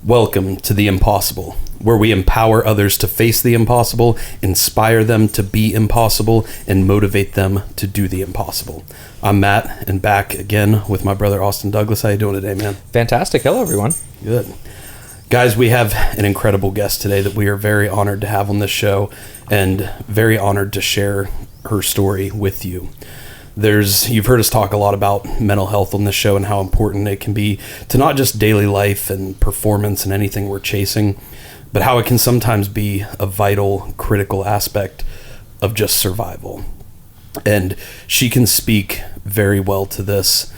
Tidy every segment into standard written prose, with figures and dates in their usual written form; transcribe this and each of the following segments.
Welcome to The Impossible, where we empower others to face the impossible, inspire them to be impossible, and motivate them to do the impossible. I'm Matt, and back again with my brother Austin Douglas. How you doing today, man? Fantastic. Hello, everyone. Good. Guys, we have an incredible guest today that we are very honored to have on this show, and very honored to share her story with you. You've heard us talk a lot about mental health on this show and how important it can be to not just daily life and performance and anything we're chasing, but how it can sometimes be a vital, critical aspect of just survival. And she can speak very well to this,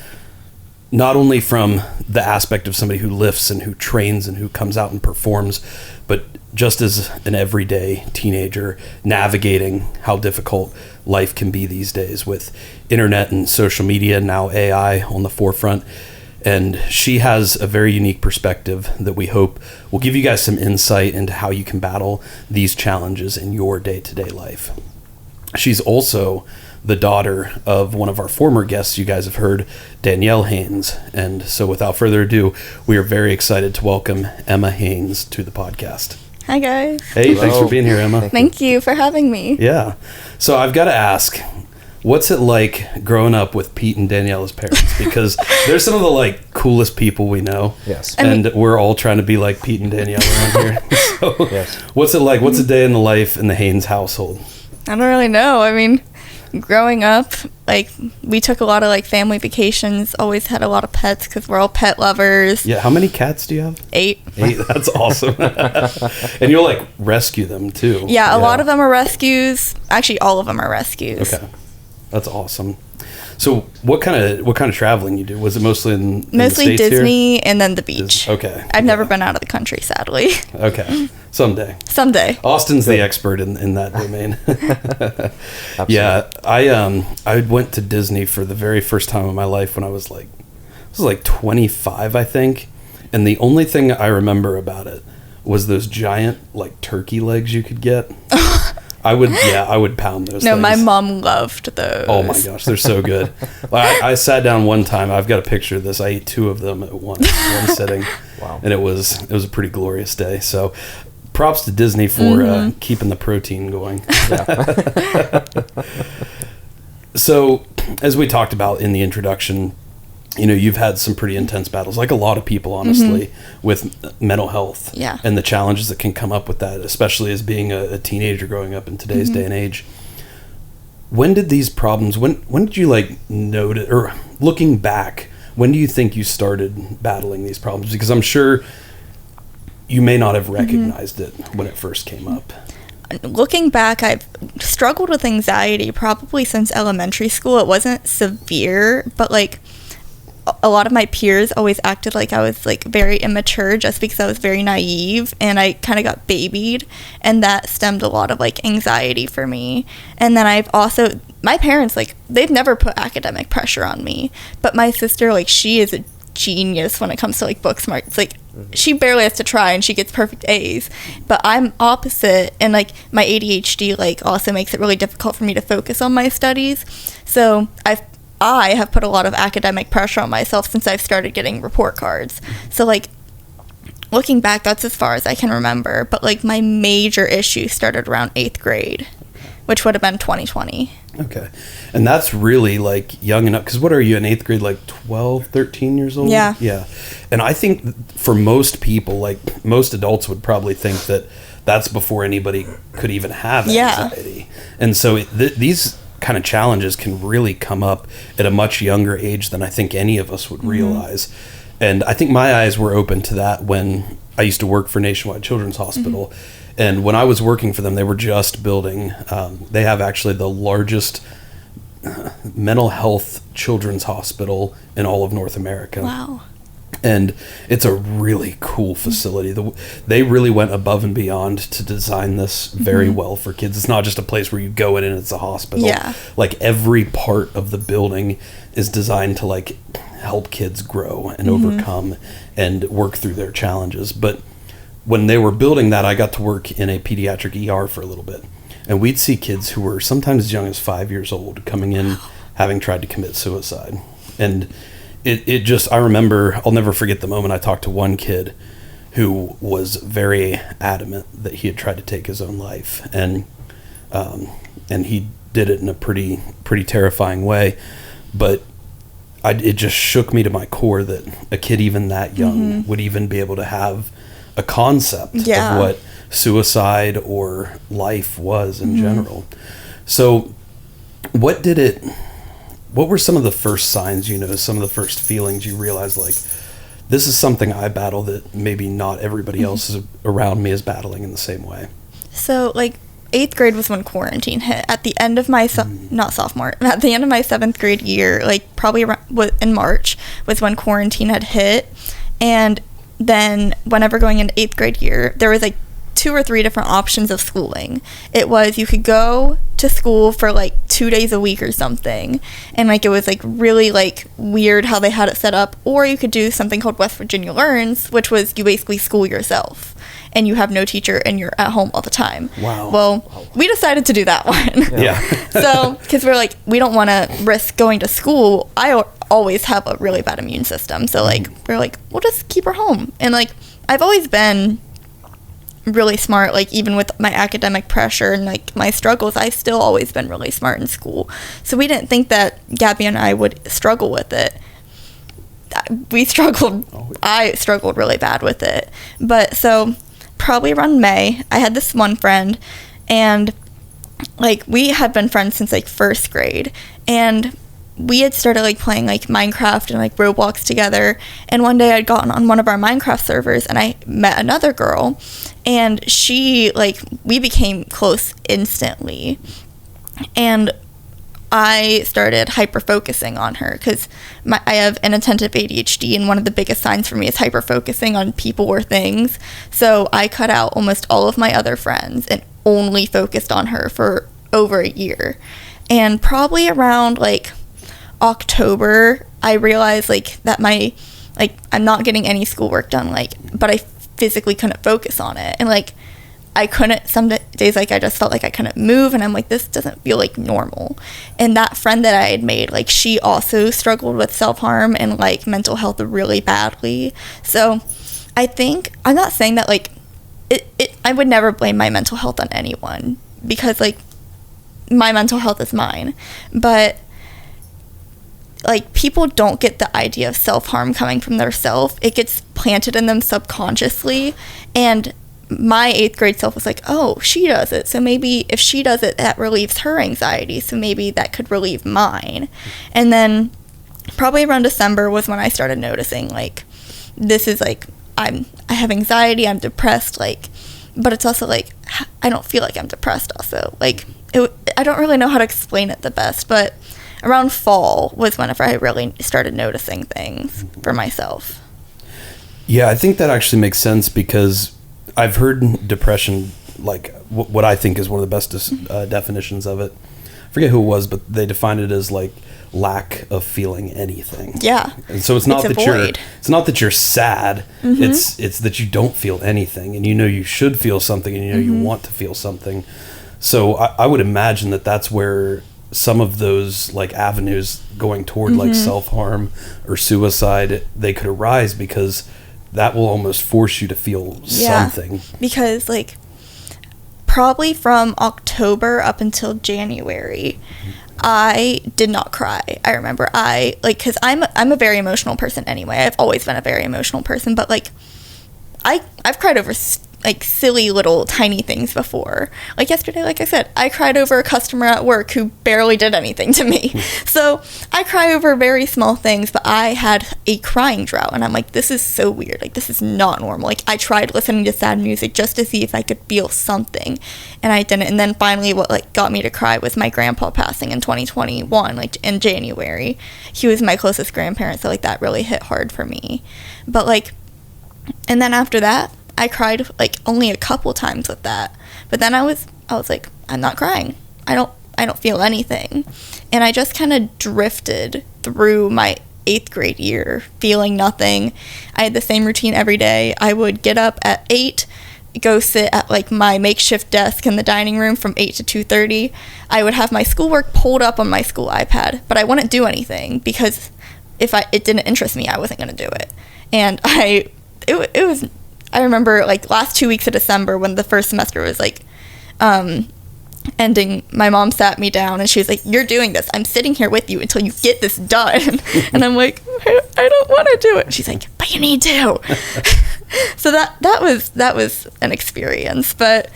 not only from the aspect of somebody who lifts and who trains and who comes out and performs, but just as an everyday teenager navigating how difficult life can be these days with internet and social media, now AI on the forefront. And she has a very unique perspective that we hope will give you guys some insight into how you can battle these challenges in your day-to-day life. She's also the daughter of one of our former guests you guys have heard, Danielle Haines. And so without further ado, we are very excited to welcome Emma Haines to the podcast. Hi, guys. Hey, Hello. Thanks for being here, Emma. Thank you for having me. Yeah. So I've got to ask, what's it like growing up with Pete and Danielle as parents? Because they're some of the coolest people we know. Yes. And we're all trying to be like Pete and Danielle around here. So Yes. What's it like? What's a day in the life in the Haines household? I don't really know. I mean, growing up, we took a lot of family vacations, always had a lot of pets because we're all pet lovers. Yeah. How many cats do you have? 8. 8. That's awesome. And you'll rescue them too. Yeah, a lot of them are rescues. Actually, all of them are rescues. Okay. That's awesome. So what kind of traveling you do? Was it mostly in the States Disney here? And then the beach. Okay. I've never been out of the country, sadly. Okay. Someday. Austin's the expert in that domain. Yeah, I went to Disney for the very first time in my life when I was 25, I think. And the only thing I remember about it was those giant turkey legs you could get. I would pound those things. My mom loved those. Oh my gosh, they're so good. I sat down one time. I've got a picture of this. I ate 2 of them at one sitting. Wow. And it was a pretty glorious day. So props to Disney for keeping the protein going. Yeah. So as we talked about in the introduction, you've had some pretty intense battles, like a lot of people, honestly, with mental health. Yeah. And the challenges that can come up with that, especially as being a teenager growing up in today's day and age. When did these problems, when did you notice, or looking back, when do you think you started battling these problems? Because I'm sure you may not have recognized it when it first came up. Looking back, I've struggled with anxiety probably since elementary school. It wasn't severe, but a lot of my peers always acted like I was very immature just because I was very naive, and I kind of got babied, and that stemmed a lot of anxiety for me. And then I've also, my parents, they've never put academic pressure on me, but my sister, she is a genius when it comes to book smarts. She barely has to try and she gets perfect A's, but I'm opposite, and my ADHD also makes it really difficult for me to focus on my studies. So I have put a lot of academic pressure on myself since I've started getting report cards. So looking back, that's as far as I can remember. But my major issue started around 8th grade, which would have been 2020. Okay. And that's really young enough, because what are you in 8th grade, 12, 13 years old? Yeah. Yeah. And I think for most people, most adults would probably think that that's before anybody could even have anxiety. Yeah. And so these kind of challenges can really come up at a much younger age than I think any of us would realize. And I think my eyes were open to that when I used to work for Nationwide Children's Hospital. And when I was working for them, they were just building, they have actually the largest mental health children's hospital in all of North America. Wow. And it's a really cool facility. They really went above and beyond to design this very well for kids. It's not just a place where you go in and it's a hospital. Yeah. Every part of the building is designed to help kids grow and overcome and work through their challenges. But when they were building that, I got to work in a pediatric ER for a little bit. And we'd see kids who were sometimes as young as 5 years old coming in having tried to commit suicide. And it just, I remember, I'll never forget the moment I talked to one kid who was very adamant that he had tried to take his own life, and he did it in a pretty terrifying way. But it just shook me to my core that a kid even that young would even be able to have a concept of what suicide or life was in general. So what were some of the first signs, some of the first feelings you realized, like, this is something I battle that maybe not everybody else around me is battling in the same way? So, like, 8th grade was when quarantine hit. At the end of my, not sophomore, at the end of my 7th grade year, like, probably around, in March, was when quarantine had hit. And then whenever going into 8th grade year, there was, like, 2 or 3 different options of schooling. It was, you could go to school for like 2 days a week or something, and like it was like really like weird how they had it set up, or you could do something called West Virginia Learns, which was you basically school yourself and you have no teacher and you're at home all the time. Wow. Well, we decided to do that one. Yeah. So because we're like, we don't want to risk going to school. I always have a really bad immune system, so like we're like, we'll just keep her home. And like I've always been really smart, like even with my academic pressure and like my struggles, I've still always been really smart in school. So we didn't think that Gabby and I would struggle with it. I struggled really bad with it. But so probably around May, I had this one friend, and like we had been friends since like 1st grade, and we had started like playing like Minecraft and like Roblox together. And one day I'd gotten on one of our Minecraft servers and I met another girl, and she, like, we became close instantly. And I started hyper-focusing on her because I have inattentive ADHD, and one of the biggest signs for me is hyper-focusing on people or things. So I cut out almost all of my other friends and only focused on her for over a year. And probably around, like, October, I realized, like, that I'm not getting any schoolwork done, like, but I physically couldn't focus on it. And, like, I couldn't, some days, like, I just felt like I couldn't move, and I'm like, this doesn't feel like normal. And that friend that I had made, like, she also struggled with self-harm and, like, mental health really badly. So I think, I'm not saying that, like, I would never blame my mental health on anyone, because, like, my mental health is mine. But, like, people don't get the idea of self-harm coming from their self. It gets planted in them subconsciously. And my 8th grade self was like, oh, she does it, so maybe if she does it, that relieves her anxiety, so maybe that could relieve mine. And then probably around December was when I started noticing, like, this is, like, I have anxiety, I'm depressed, like, but it's also, like, I don't feel like I'm depressed also. Like, I don't really know how to explain it the best, but around fall was whenever I really started noticing things for myself. Yeah, I think that actually makes sense, because I've heard depression, like, what I think is one of the best definitions of it. I forget who it was, but they defined it as, like, lack of feeling anything. Yeah. And so it's not that you're sad. Mm-hmm. It's that you don't feel anything, and you should feel something, and you want to feel something. So I would imagine that that's where some of those, like, avenues going toward like self-harm or suicide, they could arise, because that will almost force you to feel something. Because, like, probably from October up until January, I did not cry. I remember because I'm a very emotional person anyway. I've always been a very emotional person, but, like, I've cried over like silly little tiny things before. Like yesterday, like I said, I cried over a customer at work who barely did anything to me. So I cry over very small things, but I had a crying drought, and I'm like, this is so weird. Like, this is not normal. Like, I tried listening to sad music just to see if I could feel something, and I didn't. And then finally what, like, got me to cry was my grandpa passing in 2021, like, in January. He was my closest grandparent, so, like, that really hit hard for me. But, like, and then after that, I cried, like, only a couple times with that. But then I was like, I'm not crying. I don't feel anything. And I just kind of drifted through my 8th grade year, feeling nothing. I had the same routine every day. I would get up at 8, go sit at, like, my makeshift desk in the dining room from 8 to 2:30. I would have my schoolwork pulled up on my school iPad, but I wouldn't do anything, because if it didn't interest me, I wasn't going to do it. And it was I remember like last 2 weeks of December when the first semester was like ending, my mom sat me down and she was like, "You're doing this. I'm sitting here with you until you get this done." And I'm like, I don't want to do it. She's like, "But you need to." So that was an experience. But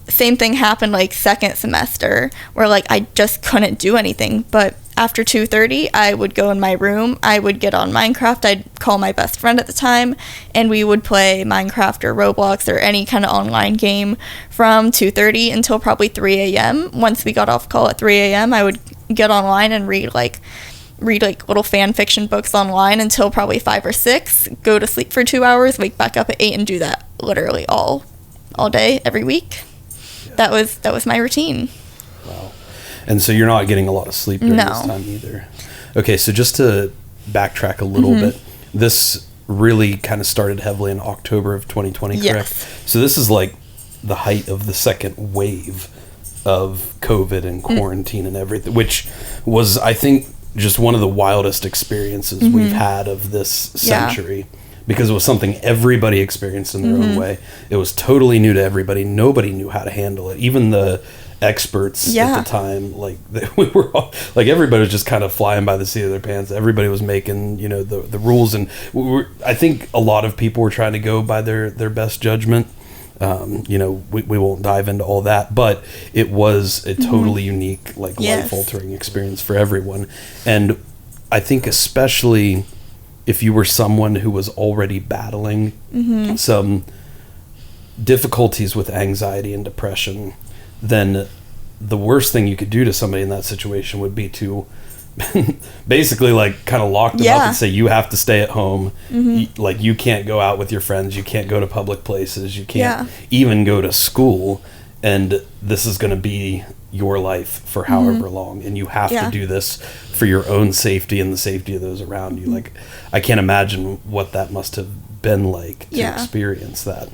same thing happened like second semester where like I just couldn't do anything. But after 2:30, I would go in my room, I would get on Minecraft, I'd call my best friend at the time, and we would play Minecraft or Roblox or any kind of online game from 2:30 until probably 3 a.m. Once we got off call at 3 a.m., I would get online and read little fan fiction books online until probably 5 or 6, go to sleep for 2 hours, wake back up at 8, and do that literally all day, every week. Yeah. That was my routine. Wow. And so you're not getting a lot of sleep during this time either. Okay, so just to backtrack a little bit, this really kind of started heavily in October of 2020, correct? Yes. So this is like the height of the second wave of COVID and quarantine and everything, which was, I think, just one of the wildest experiences we've had of this century. Because it was something everybody experienced in their own way. It was totally new to everybody. Nobody knew how to handle it. Even the experts at the time, like we were all, like everybody was just kind of flying by the seat of their pants. Everybody was making the rules, and I think a lot of people were trying to go by their best judgment. We won't dive into all that, but it was a totally unique, like life altering experience for everyone. And I think especially if you were someone who was already battling some difficulties with anxiety and depression, then the worst thing you could do to somebody in that situation would be to basically like kind of lock them up and say, you have to stay at home. You can't go out with your friends. You can't go to public places. You can't even go to school. And this is going to be your life for however long. And you have to do this for your own safety and the safety of those around you. Like, I can't imagine what that must have been like to experience that.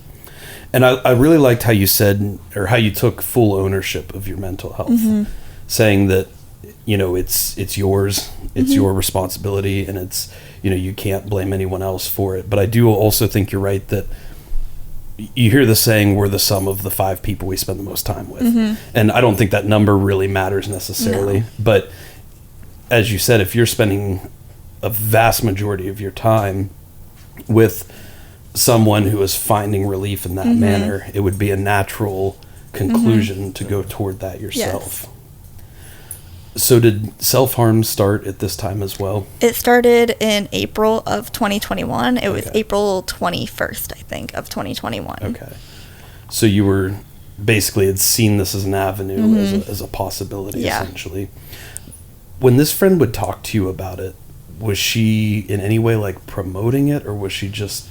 And I really liked how you said, or how you took full ownership of your mental health, saying that, it's yours, it's your responsibility, and it's, you can't blame anyone else for it. But I do also think you're right that you hear the saying, we're the sum of the 5 people we spend the most time with. And I don't think that number really matters necessarily. No. But as you said, if you're spending a vast majority of your time with someone who is finding relief in that manner, it would be a natural conclusion to go toward that yourself. So did self-harm start at this time as well? It started in April of 2021. It was April 21st, I think, of 2021. Okay. So you were basically had seen this as an avenue, as a possibility, essentially. When this friend would talk to you about it, was she in any way like promoting it, or was she just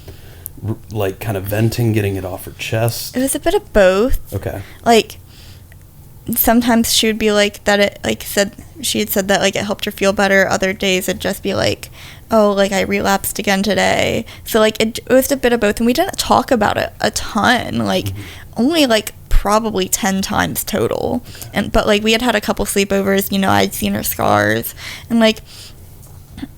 like kind of venting, getting it off her chest? It was a bit of both. Okay. Like, sometimes she would be like that she had said that like it helped her feel better. Other days it'd just be like, oh, like I relapsed again today. So like it was a bit of both, and we didn't talk about it a ton, like only like probably 10 times total. But like we had a couple sleepovers, I'd seen her scars, and like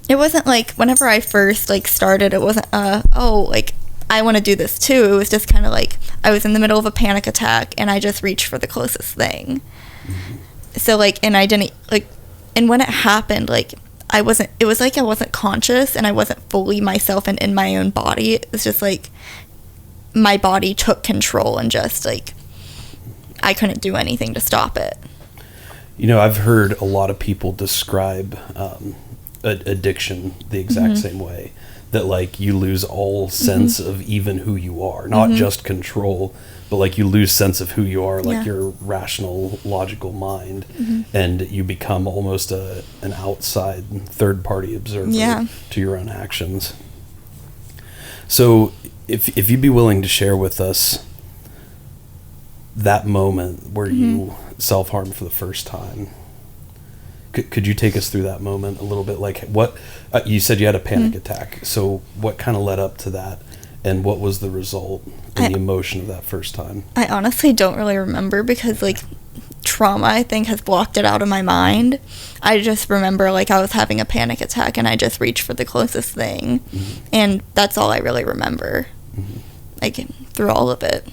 it wasn't like whenever I first like started, it wasn't like I want to do this too. It was just kind of like I was in the middle of a panic attack and I just reached for the closest thing. So like, and I didn't like, and when it happened, like it was like I wasn't conscious and I wasn't fully myself and in my own body. It was just like my body took control and just like I couldn't do anything to stop it. I've heard a lot of people describe addiction the exact same way. That like you lose all sense of even who you are, not just control, but like you lose sense of who you are, like your rational, logical mind, and you become almost an outside third party observer to your own actions. So if you'd be willing to share with us that moment where you self-harmed for the first time, could you take us through that moment a little bit? Like what, you said you had a panic attack. So what kind of led up to that, and what was the result and the emotion of that first time? I honestly don't really remember because like trauma, I think, has blocked it out of my mind. I just remember like I was having a panic attack and I just reached for the closest thing. And that's all I really remember. Like through all of it.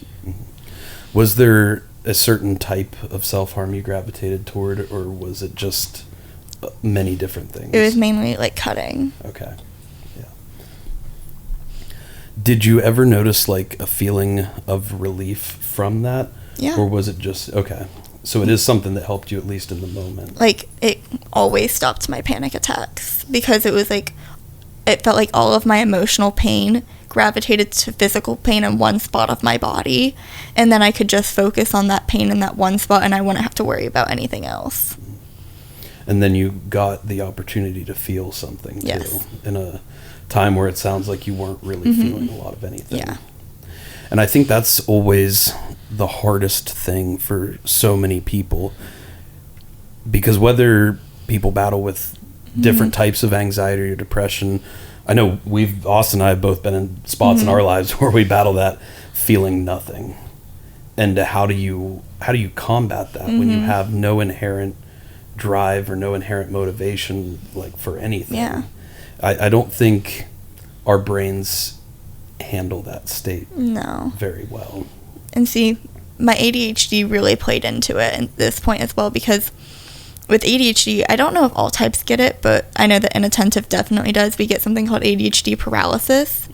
Was there a certain type of self-harm you gravitated toward, or was it just many different things? It was mainly like cutting. Okay. Yeah. Did you ever notice like a feeling of relief from that? Yeah. Or was it just, okay. So it is something that helped you at least in the moment. Like, it always stopped my panic attacks because it was like, it felt like all of my emotional pain gravitated to physical pain in one spot of my body, and then I could just focus on that pain in that one spot and I wouldn't have to worry about anything else. And then you got the opportunity to feel something too, in a time where it sounds like you weren't really feeling a lot of anything. Yeah. And I think that's always the hardest thing for so many people, because whether people battle with different types of anxiety or depression, I know Austin and I have both been in spots in our lives where we battle that feeling nothing. And how do you combat that when you have no inherent drive or no inherent motivation, like, for anything? Yeah. I don't think our brains handle that state very well. And see, my ADHD really played into it at this point as well, because with ADHD, I don't know if all types get it, but I know that inattentive definitely does. We get something called ADHD paralysis,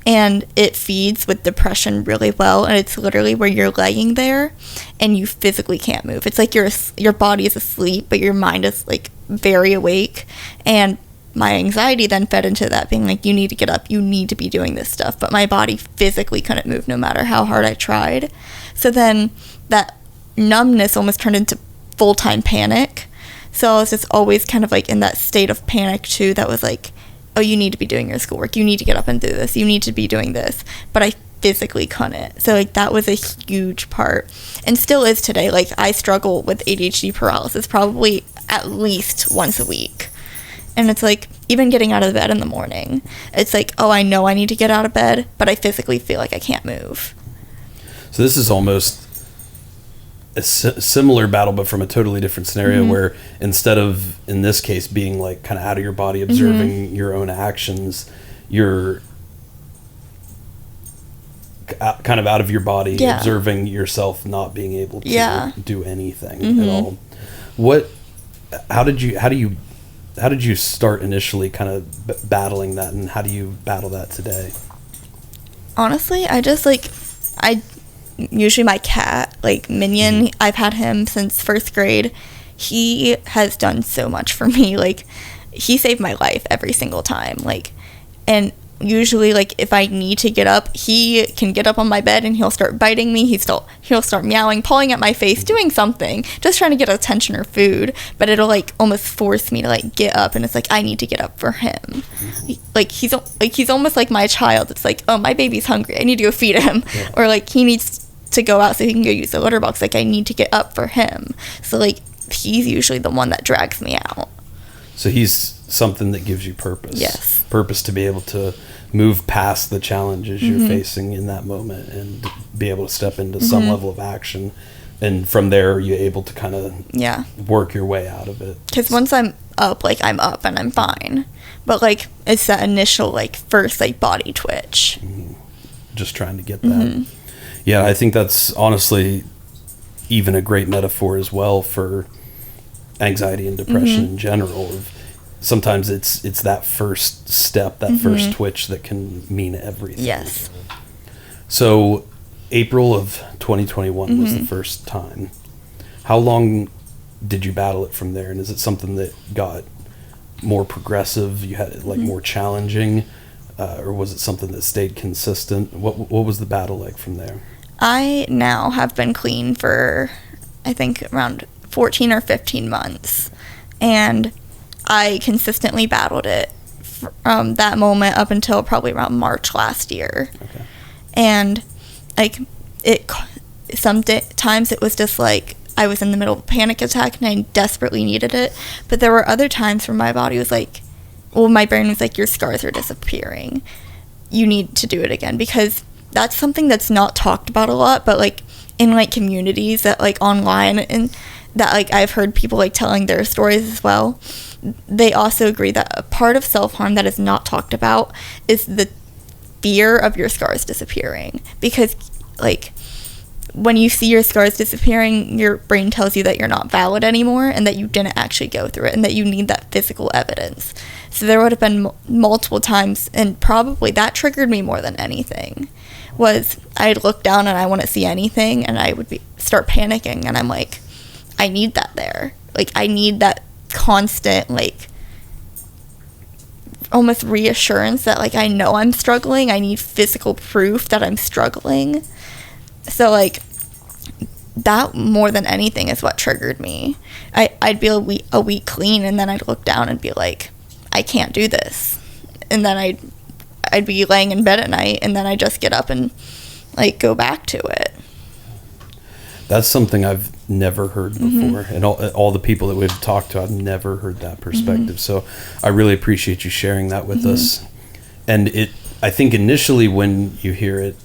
and it feeds with depression really well, and it's literally where you're laying there and you physically can't move. It's like your body is asleep, but your mind is like very awake. And my anxiety then fed into that, being like, you need to get up, you need to be doing this stuff, but my body physically couldn't move no matter how hard I tried. So then that numbness almost turned into full-time panic. So I was just always kind of like in that state of panic too, that was like, oh, you need to be doing your schoolwork, you need to get up and do this, you need to be doing this, but I physically couldn't. So like that was a huge part, and still is today. Like, I struggle with ADHD paralysis probably at least once a week. And it's like, even getting out of bed in the morning, it's like, oh, I know I need to get out of bed, but I physically feel like I can't move. So this is almost a similar battle, but from a totally different scenario, where instead of, in this case, being like kind of out of your body, observing your own actions, you're kind of out of your body, observing yourself not being able to do anything at all. How did you start initially kind of battling that, and how do you battle that today? Honestly, usually my cat, like Minion, I've had him since first grade. He has done so much for me. Like, he saved my life every single time. Like, and usually, like, if I need to get up, he can get up on my bed and he'll start biting me. He'll start meowing, pulling at my face, doing something, just trying to get attention or food. But it'll like almost force me to like get up, and it's like I need to get up for him. He's almost like my child. It's like, oh, my baby's hungry, I need to go feed him, or like he needs to go out so he can go use the litter box. Like, I need to get up for him. So like he's usually the one that drags me out. So he's something that gives you purpose. Yes. Purpose to be able to move past the challenges you're facing in that moment and be able to step into some level of action. And from there, you're able to kind of work your way out of it. Because once I'm up, like, I'm up and I'm fine. But like, it's that initial, like, first, like, body twitch. Just trying to get that. Yeah, I think that's honestly even a great metaphor as well for anxiety and depression in general. Sometimes it's that first step, that first twitch that can mean everything. Yes. So April of 2021 was the first time. How long did you battle it from there? And is it something that got more progressive? You had it like more challenging? Or was it something that stayed consistent? What was the battle like from there? I now have been clean for, I think, around 14 or 15 months. And I consistently battled it from that moment up until probably around March last year. Okay. And like, sometimes it was just like I was in the middle of a panic attack and I desperately needed it. But there were other times where my body was like, well, my brain was like, your scars are disappearing, you need to do it again. Because that's something that's not talked about a lot, but like in like communities that like online, and that like I've heard people like telling their stories as well, they also agree that a part of self-harm that is not talked about is the fear of your scars disappearing. Because like, when you see your scars disappearing, your brain tells you that you're not valid anymore and that you didn't actually go through it and that you need that physical evidence. So there would have been multiple times, and probably that triggered me more than anything, was I'd look down and I wouldn't see anything, and I would start panicking, and I'm like, I need that there. Like, I need that constant, like, almost reassurance that, like, I know I'm struggling. I need physical proof that I'm struggling. So, like, that more than anything is what triggered me. I'd be a week clean, and then I'd look down and be like, I can't do this. And then I'd be laying in bed at night, and then I'd just get up and, like, go back to it. That's something I've never heard before. And all the people that we've talked to, I've never heard that perspective. So I really appreciate you sharing that with us. And I think initially when you hear it,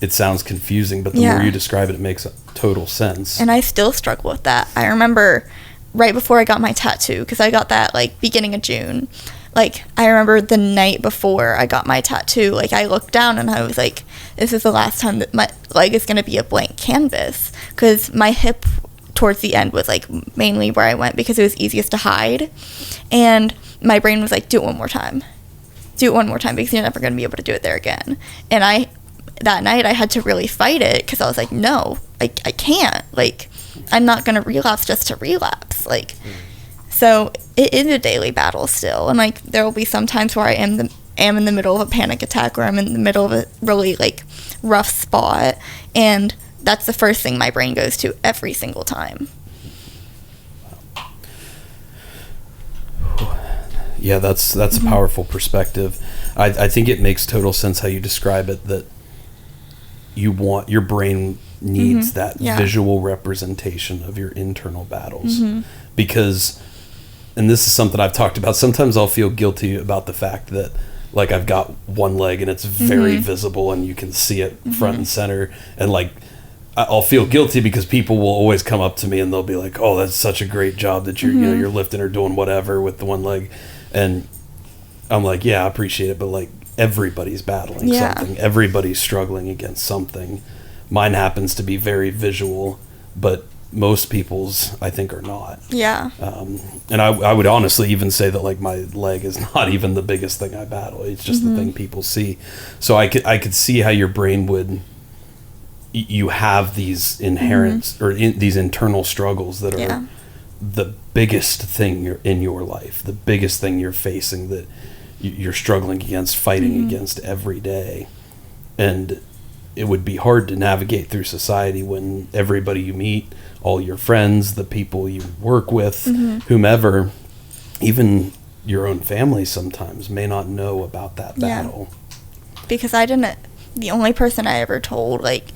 it sounds confusing, but the more you describe it, it makes total sense. And I still struggle with that. I remember right before I got my tattoo, because I got that, like, beginning of June. Like, I remember the night before I got my tattoo, like, I looked down and I was like, this is the last time that my leg is going to be a blank canvas. Because my hip towards the end was, like, mainly where I went because it was easiest to hide. And my brain was like, do it one more time. Do it one more time because you're never going to be able to do it there again. And that night I had to really fight it because I was like, no, I can't. Like, I'm not going to relapse just to relapse. Like, so it is a daily battle still. And, like, there will be some times where I am in the middle of a panic attack, or I'm in the middle of a really, like, rough spot. And that's the first thing my brain goes to every single time. Yeah, that's a powerful perspective. I think it makes total sense how you describe it, that your brain needs that visual representation of your internal battles. Because, and this is something I've talked about, sometimes I'll feel guilty about the fact that, like, I've got one leg and it's very visible and you can see it front and center, and, like, I'll feel guilty because people will always come up to me and they'll be like, oh, that's such a great job that you're you're lifting or doing whatever with the one leg. And I'm like, yeah, I appreciate it, but, like, everybody's battling something. Everybody's struggling against something. Mine happens to be very visual, but most people's, I think, are not. Yeah. And I would honestly even say that, like, my leg is not even the biggest thing I battle. It's just the thing people see. So I could see how your brain would, you have these inherent or these internal struggles that are the biggest thing in your life, the biggest thing you're facing, that you're struggling against, fighting against every day. And it would be hard to navigate through society when everybody you meet, all your friends, the people you work with, whomever, even your own family sometimes may not know about that battle. Because the only person I ever told, like,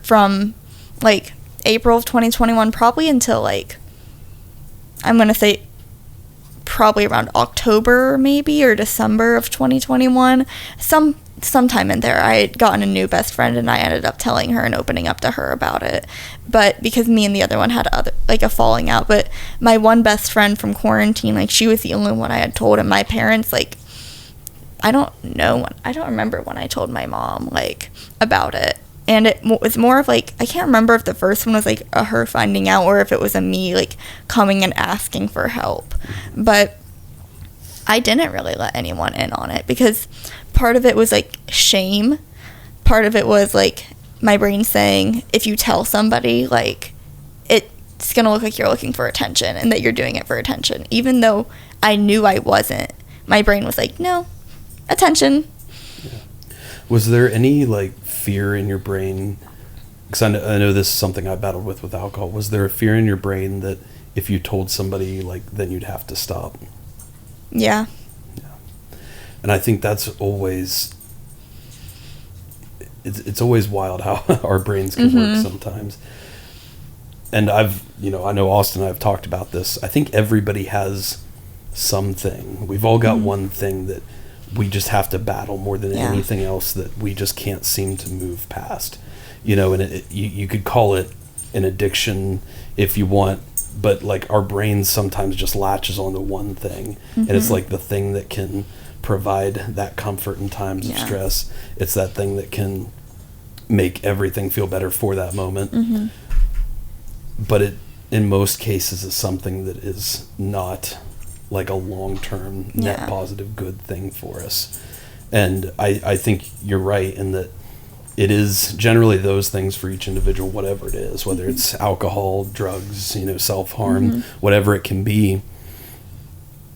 from like April of 2021 probably until, like, I'm going to say probably around October maybe, or December of 2021, sometime in there, I had gotten a new best friend, and I ended up telling her and opening up to her about it. But because me and the other one had a falling out, but my one best friend from quarantine, like, she was the only one I had told. And my parents, like, I don't remember when I told my mom, like, about it. And it was more of, like, I can't remember if the first one was, like, a her finding out, or if it was a me, like, coming and asking for help. But I didn't really let anyone in on it, because part of it was, like, shame. Part of it was, like, my brain saying, if you tell somebody, like, it's going to look like you're looking for attention and that you're doing it for attention. Even though I knew I wasn't, my brain was like, no, attention. Yeah. Was there any, like, fear in your brain? Because I know this is something I battled with alcohol. Was there a fear in your brain that if you told somebody, like, then you'd have to stop? Yeah. And I think that's always, it's always wild how our brains can work sometimes. And I know Austin and I have talked about this. I think everybody has something. We've all got one thing that we just have to battle more than anything else, that we just can't seem to move past. And you could call it an addiction if you want, but, like, our brains sometimes just latches onto one thing, and it's like the thing that can provide that comfort in times of stress. It's that thing that can make everything feel better for that moment. Mm-hmm. But it, in most cases, is something that is not like a long-term net positive good thing for us. And I think you're right in that it is generally those things for each individual, whatever it is, whether it's alcohol, drugs, self-harm, whatever it can be.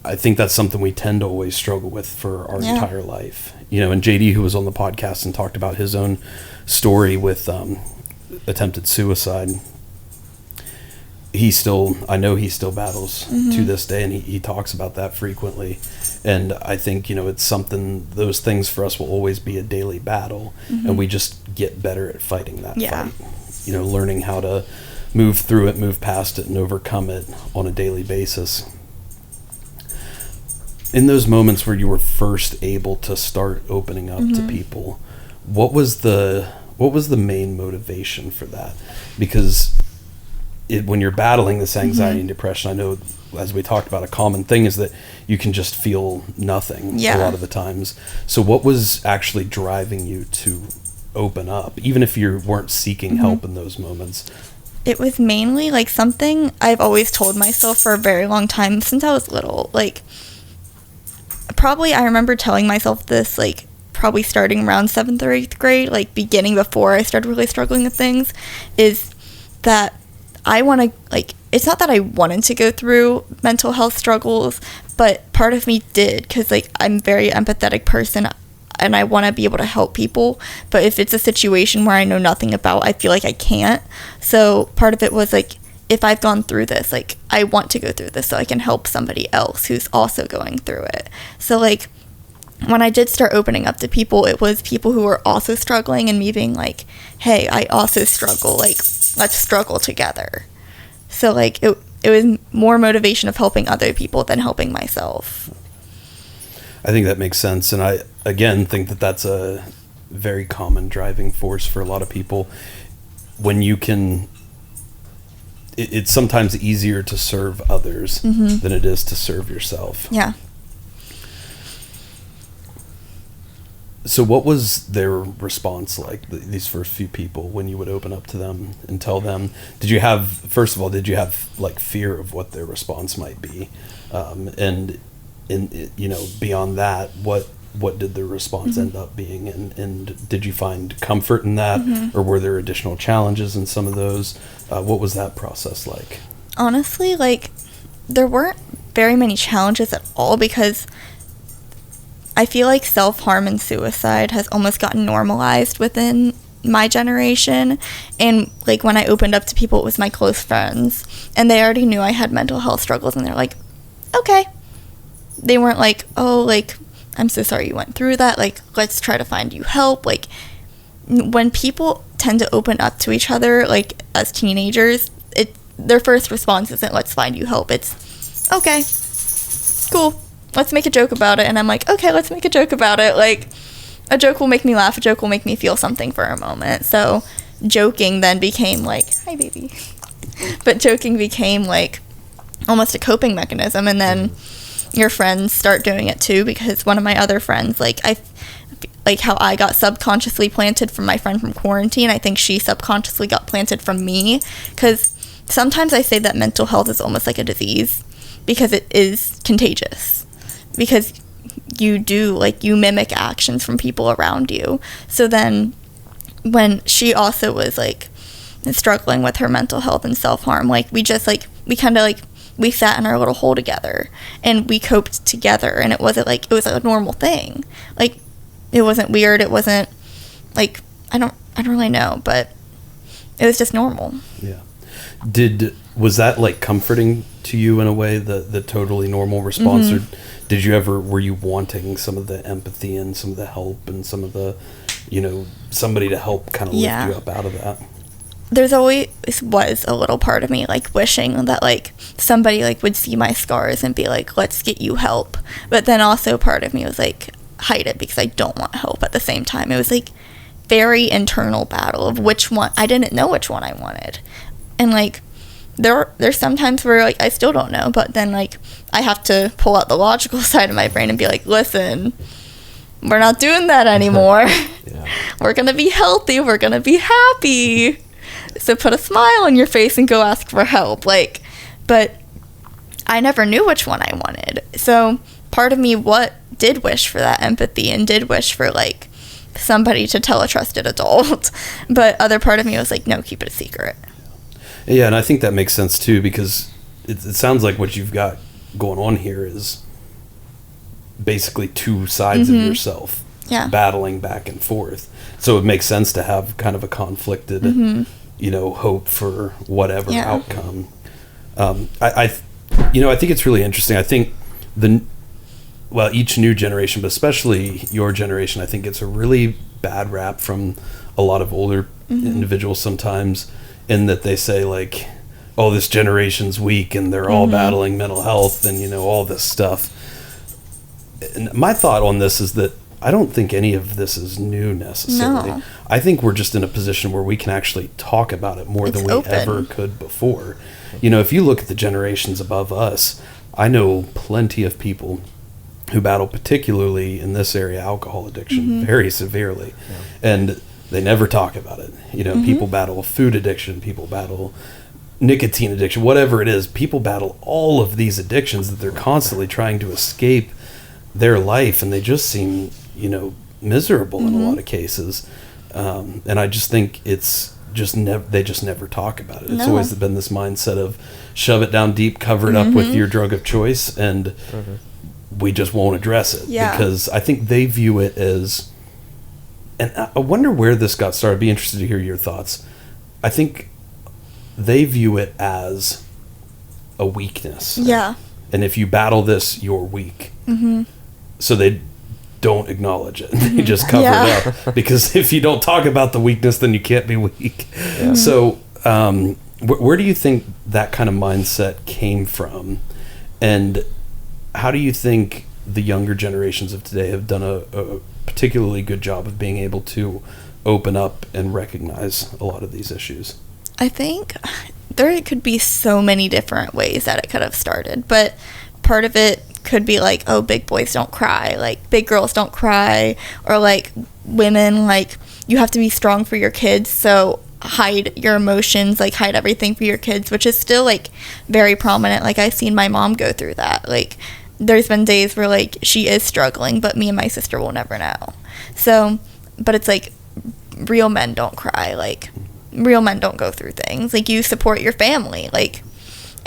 I think that's something we tend to always struggle with for our entire life. And JD, who was on the podcast and talked about his own story with attempted suicide, I know he still battles to this day, and he talks about that frequently. And I think, it's something, those things for us will always be a daily battle, and we just get better at fighting that fight. Learning how to move through it, move past it, and overcome it on a daily basis. In those moments where you were first able to start opening up to people, what was the main motivation for that? Because when you're battling this anxiety and depression, I know, as we talked about, a common thing is that you can just feel nothing a lot of the times. So what was actually driving you to open up, even if you weren't seeking help in those moments? It was mainly like something I've always told myself for a very long time since I was little. Like, probably I remember telling myself this, like, probably starting around 7th or 8th grade, like beginning before I started really struggling with things, is that I want to, like, it's not that I wanted to go through mental health struggles, but part of me did, because, like, I'm a very empathetic person, and I want to be able to help people, but if it's a situation where I know nothing about, I feel like I can't. So part of it was, like, if I've gone through this, like, I want to go through this so I can help somebody else who's also going through it. So, like, when I did start opening up to people, it was people who were also struggling, and me being like, hey, I also struggle, like, let's struggle together. So, like, it was more motivation of helping other people than helping myself. I think that makes sense. And I, again, think that that's a very common driving force for a lot of people. When you can, it's sometimes easier to serve others than it is to serve yourself. Yeah. So what was their response like, these first few people, when you would open up to them and tell them? Did you have like fear of what their response might be? And beyond that, what did their response end up being? And did you find comfort in that? Or were there additional challenges in some of those? What was that process like? Honestly, like, there weren't very many challenges at all, because I feel like self-harm and suicide has almost gotten normalized within my generation. And, like, when I opened up to people, it was my close friends, and they already knew I had mental health struggles, and they're like, okay. They weren't like, oh, like, I'm so sorry you went through that, like, let's try to find you help. Like, when people tend to open up to each other, like, as teenagers, their first response isn't, let's find you help. It's, okay, cool, let's make a joke about it. And I'm like, okay, let's make a joke about it. Like, a joke will make me laugh, a joke will make me feel something for a moment. So joking then became like, hi baby. But joking became like almost a coping mechanism. And then your friends start doing it too, because one of my other friends, like, how I got subconsciously planted from my friend from quarantine, I think she subconsciously got planted from me. Because sometimes I say that mental health is almost like a disease, because it is contagious. Because you do, like, you mimic actions from people around you. So then when she also was, like, struggling with her mental health and self-harm, like, we just, like, we kind of, like, we sat in our little hole together and we coped together, and it wasn't like, it was a normal thing. Like, it wasn't weird, it wasn't, like, I don't really know, but it was just normal. Yeah. Was that, like, comforting to you in a way, the totally normal response, or were you wanting some of the empathy and some of the help and some of the, somebody to help kind of lift you up out of that? There's always was a little part of me, like, wishing that, like, somebody, like, would see my scars and be like, let's get you help. But then also part of me was like, hide it, because I don't want help at the same time. It was, like, very internal battle of which one. I didn't know which one I wanted. And, like, there's sometimes where, like, I still don't know, but then, like, I have to pull out the logical side of my brain and be like, listen, we're not doing that anymore. Yeah. We're going to be healthy. We're going to be happy. So put a smile on your face and go ask for help. Like, but I never knew which one I wanted. So part of me did wish for that empathy and did wish for like somebody to tell a trusted adult. But other part of me was like, no, keep it a secret. Yeah, and I think that makes sense too, because it sounds like what you've got going on here is basically two sides of yourself battling back and forth. So it makes sense to have kind of a conflicted, hope for whatever outcome. I think it's really interesting. I think each new generation, but especially your generation, I think gets a really bad rap from a lot of older individuals sometimes, in that they say like, oh, this generation's weak and they're all battling mental health and, all this stuff. And my thought on this is that I don't think any of this is new necessarily. No. I think we're just in a position where we can actually talk about it more than we open. ever could before. If you look at the generations above us, I know plenty of people who battle, particularly in this area, alcohol addiction very severely. Yeah. And they never talk about it. People battle food addiction, people battle nicotine addiction, whatever it is. People battle all of these addictions that they're constantly trying to escape their life, and they just seem, miserable in a lot of cases. And I just think it's just they just never talk about it. It's always been this mindset of shove it down deep, cover it up with your drug of choice, and we just won't address it. Yeah. Because I think they view it as, and I wonder where this got started. I'd be interested to hear your thoughts. I think they view it as a weakness. Yeah. And if you battle this, you're weak. So they don't acknowledge it. They just cover it up. Because if you don't talk about the weakness, then you can't be weak. Yeah. So where do you think that kind of mindset came from? And how do you think the younger generations of today have done a particularly good job of being able to open up and recognize a lot of these issues? I think there could be so many different ways that it could have started, but part of it could be like, oh, big boys don't cry, like big girls don't cry, or like women, like you have to be strong for your kids, so hide your emotions, like hide everything for your kids, which is still like very prominent. Like I've seen my mom go through that. Like there's been days where like she is struggling, but me and my sister will never know. So, but it's like real men don't cry, like real men don't go through things, like you support your family, like.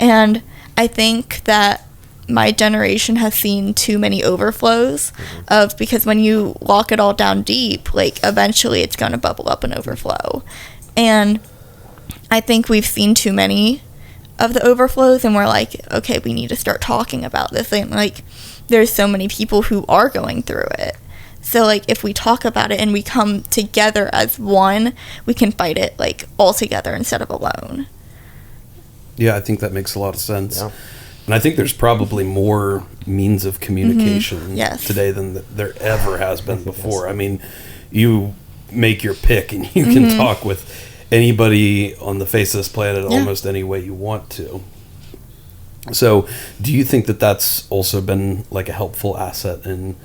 And I think that my generation has seen too many overflows of, because when you lock it all down deep, like eventually it's going to bubble up and overflow. And I think we've seen too many of the overflows, and we're like, okay, we need to start talking about this. And like there's so many people who are going through it. So like if we talk about it and we come together as one, we can fight it like all together instead of alone. Yeah, I think that makes a lot of sense. Yeah. And I think there's probably more means of communication today than there ever has been before. I mean, you make your pick and you can talk with anybody on the face of this planet almost any way you want to. So do you think that that's also been like a helpful asset in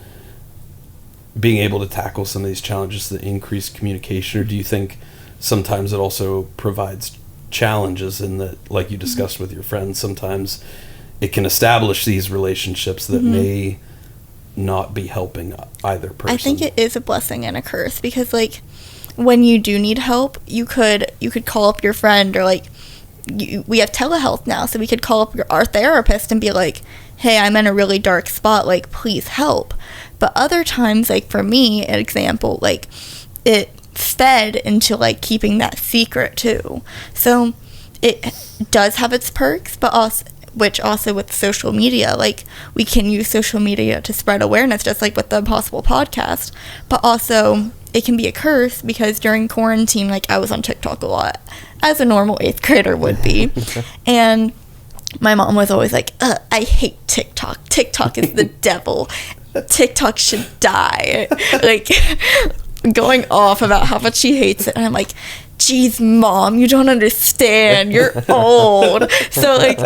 being able to tackle some of these challenges, the increased communication, or do you think sometimes it also provides challenges in that, like you discussed with your friends, sometimes it can establish these relationships that may not be helping either person? I think it is a blessing and a curse, because like when you do need help, you could call up your friend, or like we have telehealth now, so we could call up our therapist and be like, hey, I'm in a really dark spot, like please help. But other times, like for me, an example, like it fed into like keeping that secret too. So it does have its perks, but also with social media, like we can use social media to spread awareness, just like with the Impossible podcast. But also it can be a curse, because during quarantine, like I was on TikTok a lot, as a normal 8th grader would be. And my mom was always like, I hate TikTok. TikTok is the devil. TikTok should die. Like going off about how much she hates it. And I'm like, geez, Mom, you don't understand. You're old. So like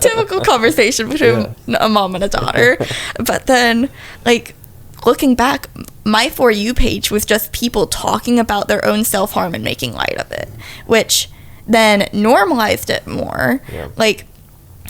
typical conversation between a mom and a daughter. But then like looking back, my For You page was just people talking about their own self-harm and making light of it, which then normalized it more. Yeah. Like,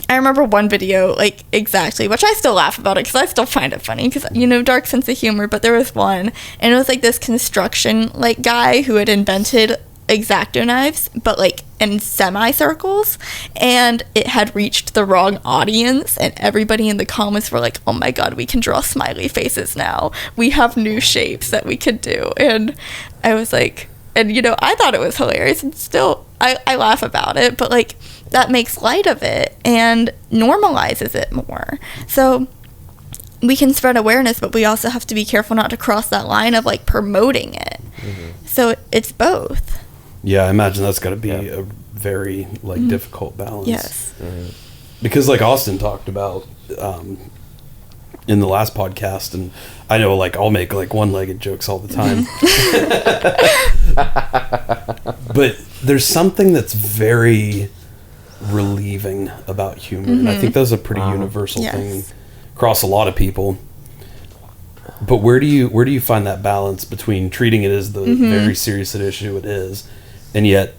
I remember one video, like, exactly, which I still laugh about it because I still find it funny because, you know, dark sense of humor, but there was one, and it was, like, this construction, like, guy who had invented X-Acto knives, but, like, in semicircles, and it had reached the wrong audience, and everybody in the comments were like, oh my god, we can draw smiley faces now. We have new shapes that we could do. And I was like, and, you know, I thought it was hilarious, and still, I laugh about it, but, like, that makes light of it and normalizes it more. So we can spread awareness, but we also have to be careful not to cross that line of, like, promoting it. So it's both. Yeah, I imagine that's got to be a very, like, difficult balance. Yes. Because, like Austin talked about in the last podcast, and I know, like, I'll make, like, one-legged jokes all the time. But there's something that's very relieving about humor, and I think that's a pretty universal thing across a lot of people. But where do you find that balance between treating it as the very serious issue it is, and yet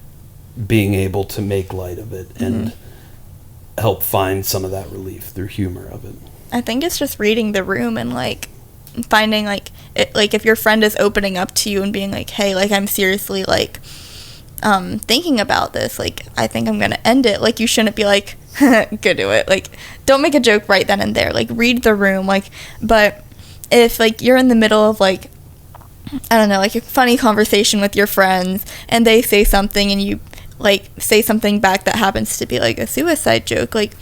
being able to make light of it and help find some of that relief through humor of it? I think it's just reading the room and, like, finding, like, like, if your friend is opening up to you and being like, hey, like, I'm seriously, like, thinking about this, like, I think I'm gonna end it. Like, you shouldn't be like, go do it. Like, don't make a joke right then and there. Like, read the room. Like, but if, like, you're in the middle of, like, I don't know, like, a funny conversation with your friends, and they say something, and you, like, say something back that happens to be, like, a suicide joke, like,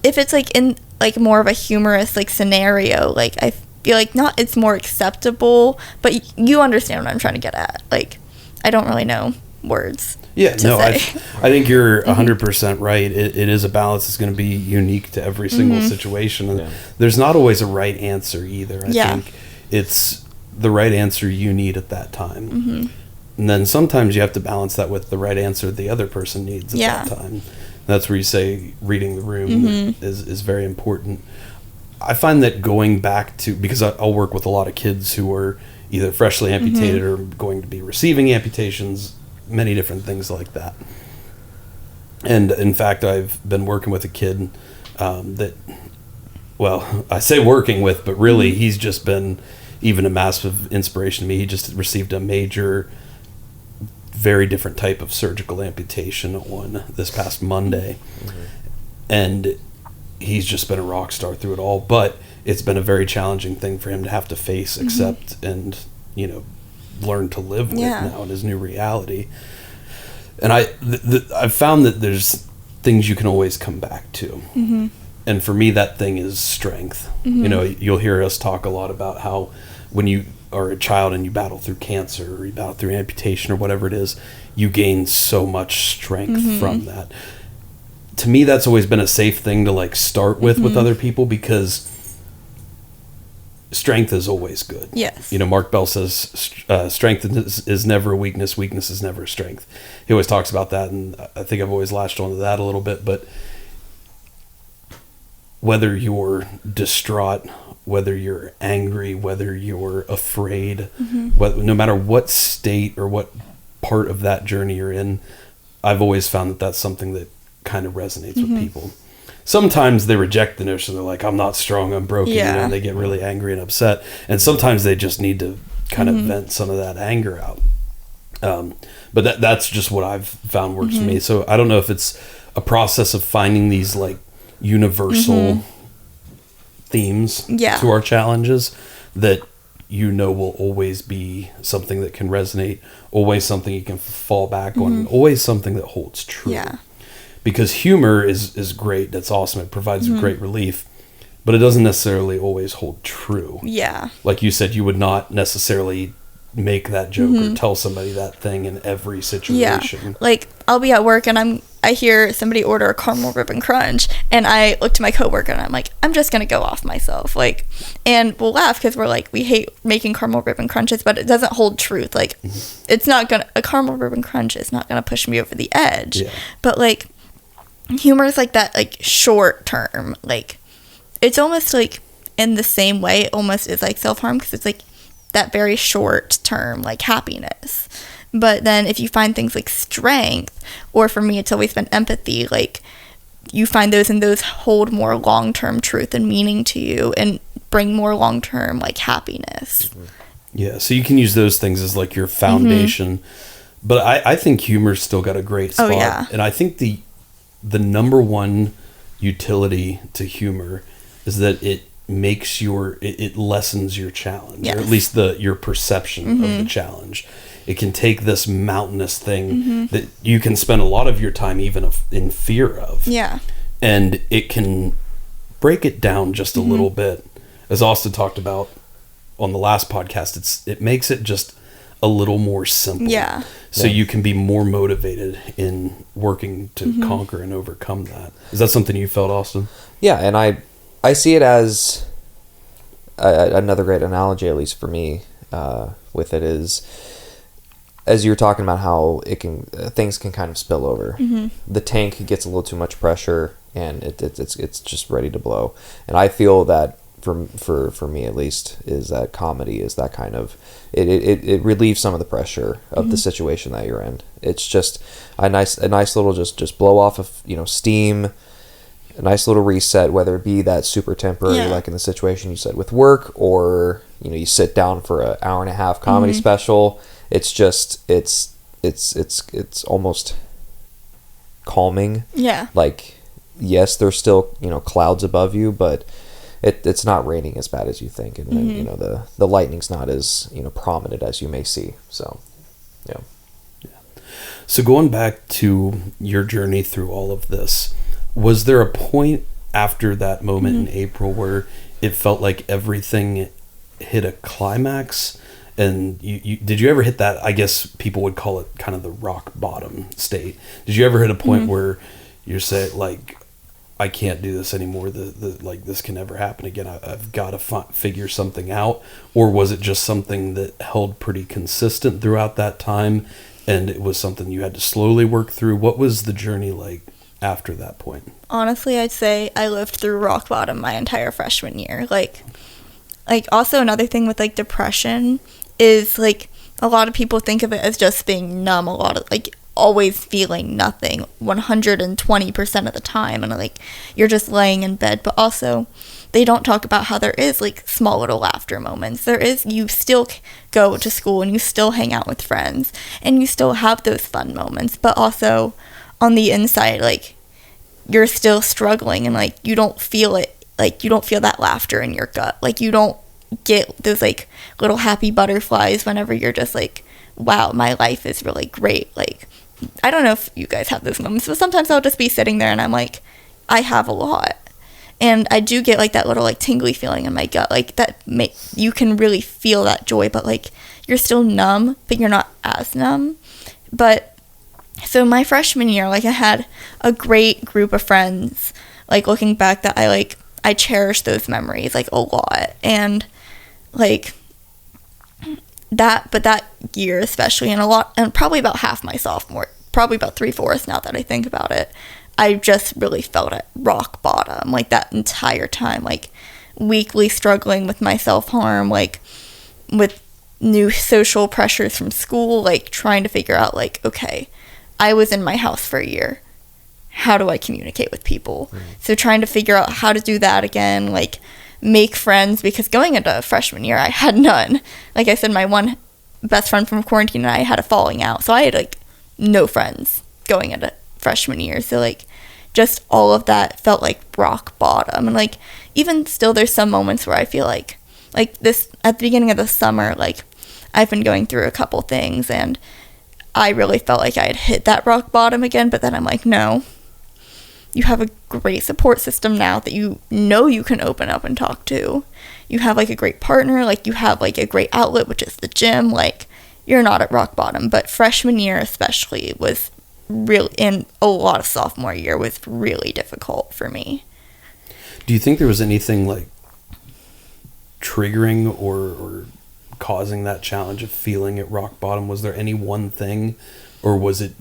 if it's, like, in, like, more of a humorous, like, scenario, like, I feel like it's more acceptable, but you understand what I'm trying to get at. Like, I don't really know words. Yeah, no, I think you're 100% right. It is a balance that's going to be unique to every single situation. And there's not always a right answer either. I think it's the right answer you need at that time. And then sometimes you have to balance that with the right answer the other person needs at that time. And that's where you say reading the room is very important. I find that going back to, because I'll work with a lot of kids who are either freshly amputated or going to be receiving amputations, many different things like that. And in fact, I've been working with a kid that, well, I say working with, but really he's just been even a massive inspiration to me. He just received a major, very different type of surgical amputation on this past Monday. And he's just been a rock star through it all, but it's been a very challenging thing for him to have to face, accept, and, you know, learn to live with now in his new reality. And I've found that there's things you can always come back to. And for me, that thing is strength. You know, you'll hear us talk a lot about how when you are a child and you battle through cancer or you battle through amputation or whatever it is, you gain so much strength from that. To me, that's always been a safe thing to, like, start with other people, because strength is always good. Yes. You know, Mark Bell says strength is never a weakness. Weakness is never a strength. He always talks about that, and I think I've always latched onto that a little bit. But whether you're distraught, whether you're angry, whether you're afraid, no matter what state or what part of that journey you're in, I've always found that that's something that kind of resonates with people. Sometimes they reject the notion. They're like, I'm not strong, I'm broken, you know, and they get really angry and upset. And sometimes they just need to kind of vent some of that anger out. But that's just what I've found works for me. So I don't know if it's a process of finding these, like, universal themes to our challenges that, you know, will always be something that can resonate, always something you can fall back on, always something that holds true. Because humor is great. That's awesome. It provides great relief, but it doesn't necessarily always hold true. Like you said, you would not necessarily make that joke or tell somebody that thing in every situation. Like, I'll be at work and I hear somebody order a caramel ribbon crunch, and I look to my coworker and I'm like, I'm just gonna go off myself, like, and we'll laugh because we're like, we hate making caramel ribbon crunches, but it doesn't hold truth. Like, it's not gonna, a caramel ribbon crunch is not gonna push me over the edge. But, like, humor is like that, like, short term, like, it's almost like in the same way it almost is like self-harm, because it's like that very short term like happiness. But then if you find things like strength, or for me it's always been empathy, like you find those, and those hold more long-term truth and meaning to you and bring more long-term like happiness. Yeah, so you can use those things as like your foundation. But I think humor's still got a great spot. Oh, yeah. And I think the number one utility to humor is that it makes it lessens your challenge, Yes. or at least your perception of the challenge. It can take this mountainous thing that you can spend a lot of your time even in fear of. Yeah. And it can break it down just a little bit. As Austin talked about on the last podcast, it makes it just a little more simple. Yeah. So you can be more motivated in working to conquer and overcome that. Is that something you felt, Austin? Yeah, and I see it as another great analogy, at least for me, with it is, as you were talking about how it can things can kind of spill over. The tank gets a little too much pressure, and it's just ready to blow. And I feel that for me at least, is that comedy is that kind of it relieves some of the pressure of the situation that you're in. It's just a nice little just blow off of steam, a nice little reset, whether it be that super temporary, like in the situation you said with work, or you sit down for an hour and a half comedy special. It's just it's almost calming. Yeah. Like, yes, there's still clouds above you, but it's not raining as bad as you think, and the lightning's not as prominent as you may see. So yeah. So going back to your journey through all of this, was there a point after that moment in April where it felt like everything hit a climax? And you did you ever hit that, I guess people would call it kind of the rock bottom state? Did you ever hit a point where you're saying, like, I can't do this anymore, like this can never happen again, I've got to figure something out? Or was it just something that held pretty consistent throughout that time, and it was something you had to slowly work through? What was the journey like after that point? Honestly, I'd say I lived through rock bottom my entire freshman year. Like also another thing with like depression is like a lot of people think of it as just being numb, a lot of like always feeling nothing 120% of the time, and like you're just laying in bed. But also they don't talk about how there is like small little laughter moments. You still go to school and you still hang out with friends and you still have those fun moments, but also on the inside, like you're still struggling, and like you don't feel it, like you don't feel that laughter in your gut, like you don't get those like little happy butterflies whenever you're just like, wow, my life is really great. Like, I don't know if you guys have those moments, but sometimes I'll just be sitting there and I'm like, I have a lot. And I do get like that little like tingly feeling in my gut, like that you can really feel that joy, but like you're still numb, but you're not as numb. But so my freshman year, like I had a great group of friends, like looking back, that I cherish those memories like a lot. And like that year especially, and probably about half my sophomore, probably about 3/4 now that I think about it, I just really felt at rock bottom, like that entire time, like weekly struggling with my self-harm, like with new social pressures from school, like trying to figure out like, okay, I was in my house for a year, how do I communicate with people? So trying to figure out how to do that again, like make friends, because going into freshman year I had none. Like I said, my one best friend from quarantine and I had a falling out, so I had like no friends going into freshman year. So like just all of that felt like rock bottom. And like even still there's some moments where I feel like this at the beginning of the summer, like I've been going through a couple things and I really felt like I had hit that rock bottom again, but then I'm like, no, you have a great support system now that you can open up and talk to. You have like a great partner, like you have like a great outlet, which is the gym. Like you're not at rock bottom. But freshman year especially was really, and a lot of sophomore year was really difficult for me. Do you think there was anything like triggering or causing that challenge of feeling at rock bottom? Was there any one thing, or was it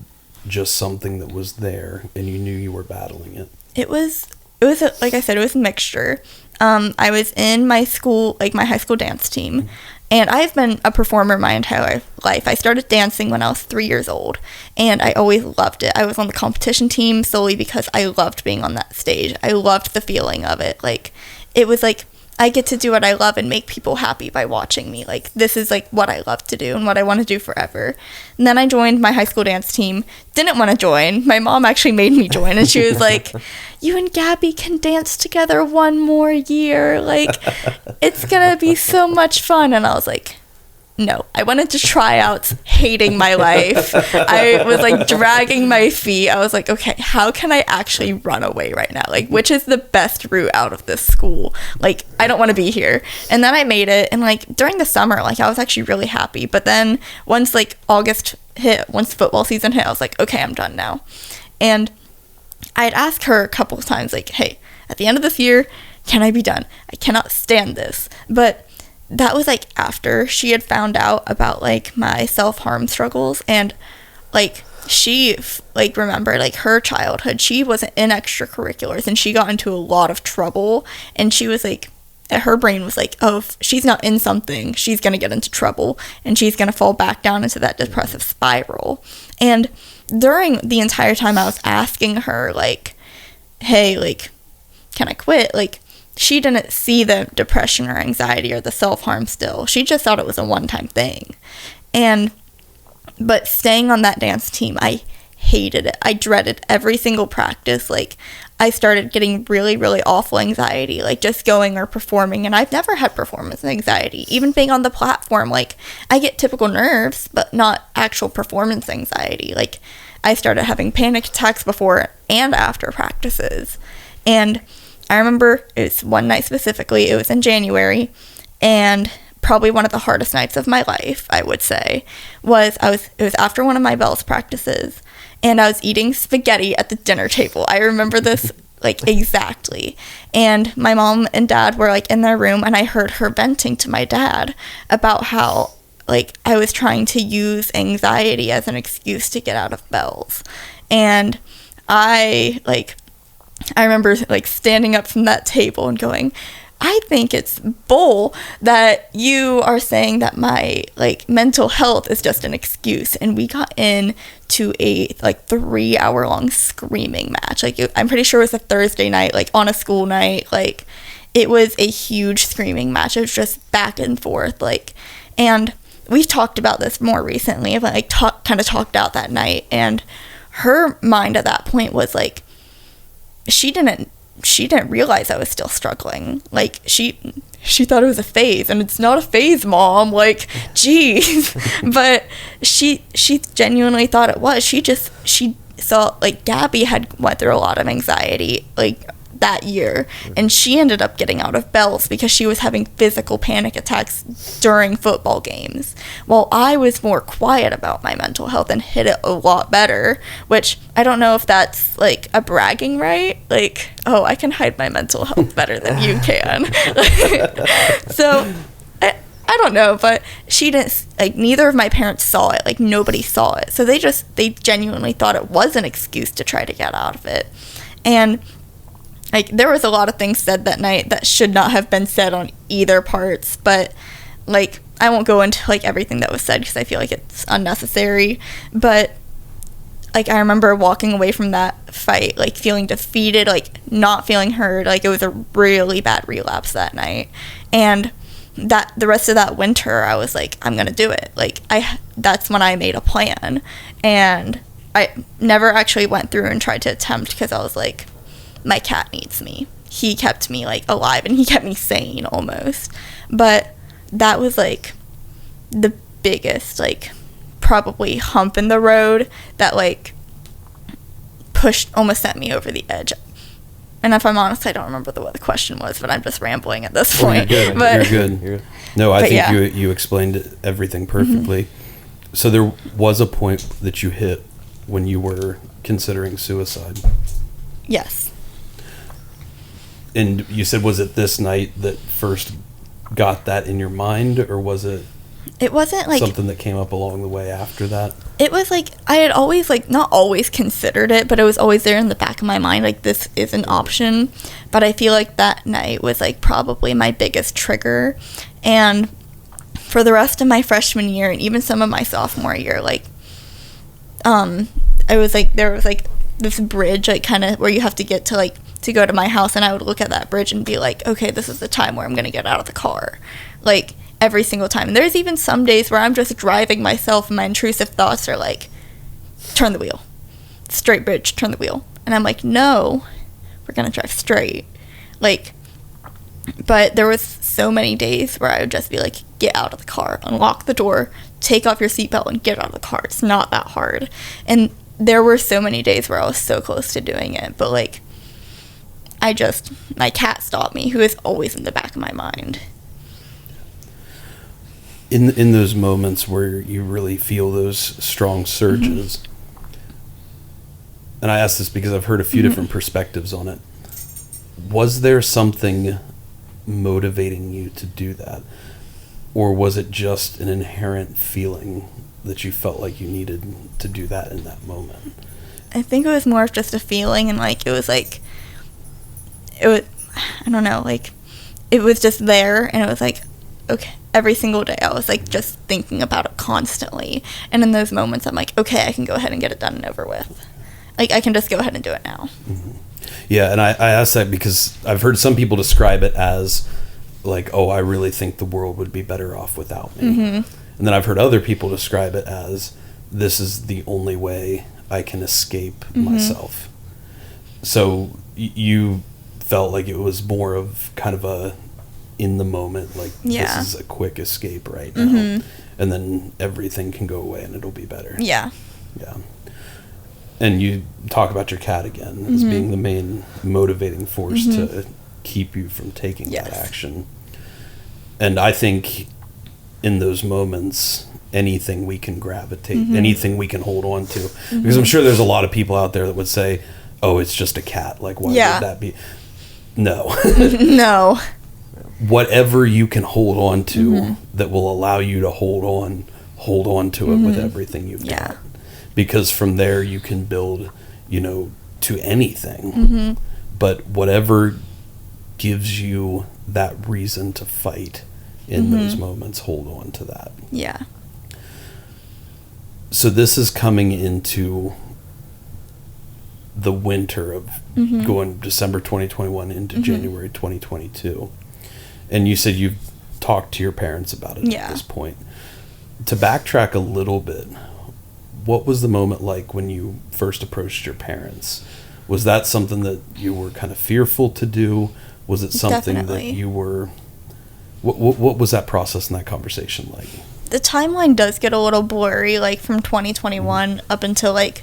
just something that was there and you knew you were battling it? It was it was, like I said, it was a mixture. I was in my school, like my high school dance team, and I've been a performer my entire life. I started dancing when I was 3 years old, and I always loved it. I was on the competition team solely because I loved being on that stage. I loved the feeling of it. Like, it was like, I get to do what I love and make people happy by watching me. Like, this is like what I love to do and what I want to do forever. And then I joined my high school dance team. Didn't want to join. My mom actually made me join, and she was like, you and Gabby can dance together one more year. Like, it's going to be so much fun. And I was like, no. I went into tryouts hating my life. I was like dragging my feet. I was like, okay, how can I actually run away right now? Like, which is the best route out of this school? Like, I don't want to be here. And then I made it. And like during the summer, like I was actually really happy. But then once like August hit, once football season hit, I was like, okay, I'm done now. And I'd asked her a couple of times, like, hey, at the end of this year, can I be done? I cannot stand this. But that was like after she had found out about like my self-harm struggles, and like she like remembered like her childhood. She wasn't in extracurriculars and she got into a lot of trouble, and she was like, her brain was like, oh, if she's not in something, she's gonna get into trouble and she's gonna fall back down into that depressive spiral. And during the entire time I was asking her like, hey, like, can I quit? Like, she didn't see the depression or anxiety or the self-harm still. She just thought it was a one-time thing. But staying on that dance team, I hated it. I dreaded every single practice. Like, I started getting really, really awful anxiety, like just going or performing. And I've never had performance anxiety. Even being on the platform, like, I get typical nerves, but not actual performance anxiety. Like, I started having panic attacks before and after practices. And I remember it was one night specifically, it was in January, and probably one of the hardest nights of my life, I would say, it was after one of my bells practices, and I was eating spaghetti at the dinner table. I remember this like exactly. And my mom and dad were like in their room, and I heard her venting to my dad about how like I was trying to use anxiety as an excuse to get out of bells. And I remember like standing up from that table and going, I think it's bull that you are saying that my like mental health is just an excuse. And we got into a like 3-hour-long screaming match. Like, I'm pretty sure it was a Thursday night, like on a school night. Like, it was a huge screaming match. It was just back and forth. Like, and we've talked about this more recently. I've like kind of talked out that night, and her mind at that point was like, she didn't realize I was still struggling. Like, she thought it was a phase, and it's not a phase, Mom. Like, geez. But she genuinely thought it was. She saw like Gabby had went through a lot of anxiety like that year, and she ended up getting out of bells because she was having physical panic attacks during football games, while I was more quiet about my mental health and hid it a lot better, which I don't know if that's like a bragging right, like, oh, I can hide my mental health better than you can. So I don't know, but she didn't, like, neither of my parents saw it, like nobody saw it, so they genuinely thought it was an excuse to try to get out of it. And like, there was a lot of things said that night that should not have been said on either parts, but like, I won't go into like everything that was said because I feel like it's unnecessary. But like, I remember walking away from that fight like feeling defeated, like not feeling heard. Like, it was a really bad relapse that night. And that the rest of that winter, I was like, I'm gonna do it. Like, that's when I made a plan, and I never actually went through and tried to attempt because I was like, my cat needs me. He kept me like alive, and he kept me sane almost. But that was like the biggest like probably hump in the road that like almost sent me over the edge. And if I'm honest, I don't remember what the question was, but I'm just rambling at this point. You're good. But You're good. No, I think you explained everything perfectly. Mm-hmm. So there was a point that you hit when you were considering suicide. Yes. And you said, was it this night that first got that in your mind, or was it It wasn't like something that came up along the way after that? It was like I had always like not always considered it, but it was always there in the back of my mind, like this is an option. But I feel like that night was like probably my biggest trigger. And for the rest of my freshman year and even some of my sophomore year, like I was like, there was like this bridge like kind of where you have to get to like to go to my house, and I would look at that bridge and be like, okay, this is the time where I'm gonna get out of the car, like every single time. And there's even some days where I'm just driving myself and my intrusive thoughts are like, turn the wheel, straight bridge, turn the wheel, and I'm like, no, we're gonna drive straight, like. But there was so many days where I would just be like, get out of the car, unlock the door, take off your seatbelt, and get out of the car. It's not that hard. And there were so many days where I was so close to doing it, but like my cat stopped me, who is always in the back of my mind. In those moments where you really feel those strong surges, and I ask this because I've heard a few different perspectives on it, was there something motivating you to do that? Or was it just an inherent feeling that you felt like you needed to do that in that moment? I think it was more of just a feeling, and like it was I don't know, like it was just there, and it was like, okay, every single day I was like just thinking about it constantly. And in those moments I'm like, okay, I can go ahead and get it done and over with. Like I can just go ahead and do it now. Yeah, and I ask that because I've heard some people describe it as like, oh, I really think the world would be better off without me. And then I've heard other people describe it as, this is the only way I can escape myself. So you felt like it was more of kind of a in the moment, like this is a quick escape right now, and then everything can go away and it'll be better. Yeah. And you talk about your cat again as being the main motivating force to keep you from taking that action. And I think in those moments, anything we can gravitate, anything we can hold on to, because I'm sure there's a lot of people out there that would say, oh, it's just a cat, like why would that be? No. No. Whatever you can hold on to that will allow you to hold on to it with everything you've got. Because from there you can build, to anything. But whatever gives you that reason to fight in those moments, hold on to that. Yeah. So this is coming into the winter of going December 2021 into January 2022. And you said you've talked to your parents about it at this point. To backtrack a little bit, what was the moment like when you first approached your parents? Was that something that you were kind of fearful to do? Was it something that you were... What was that process and that conversation like? The timeline does get a little blurry, like from 2021 up until like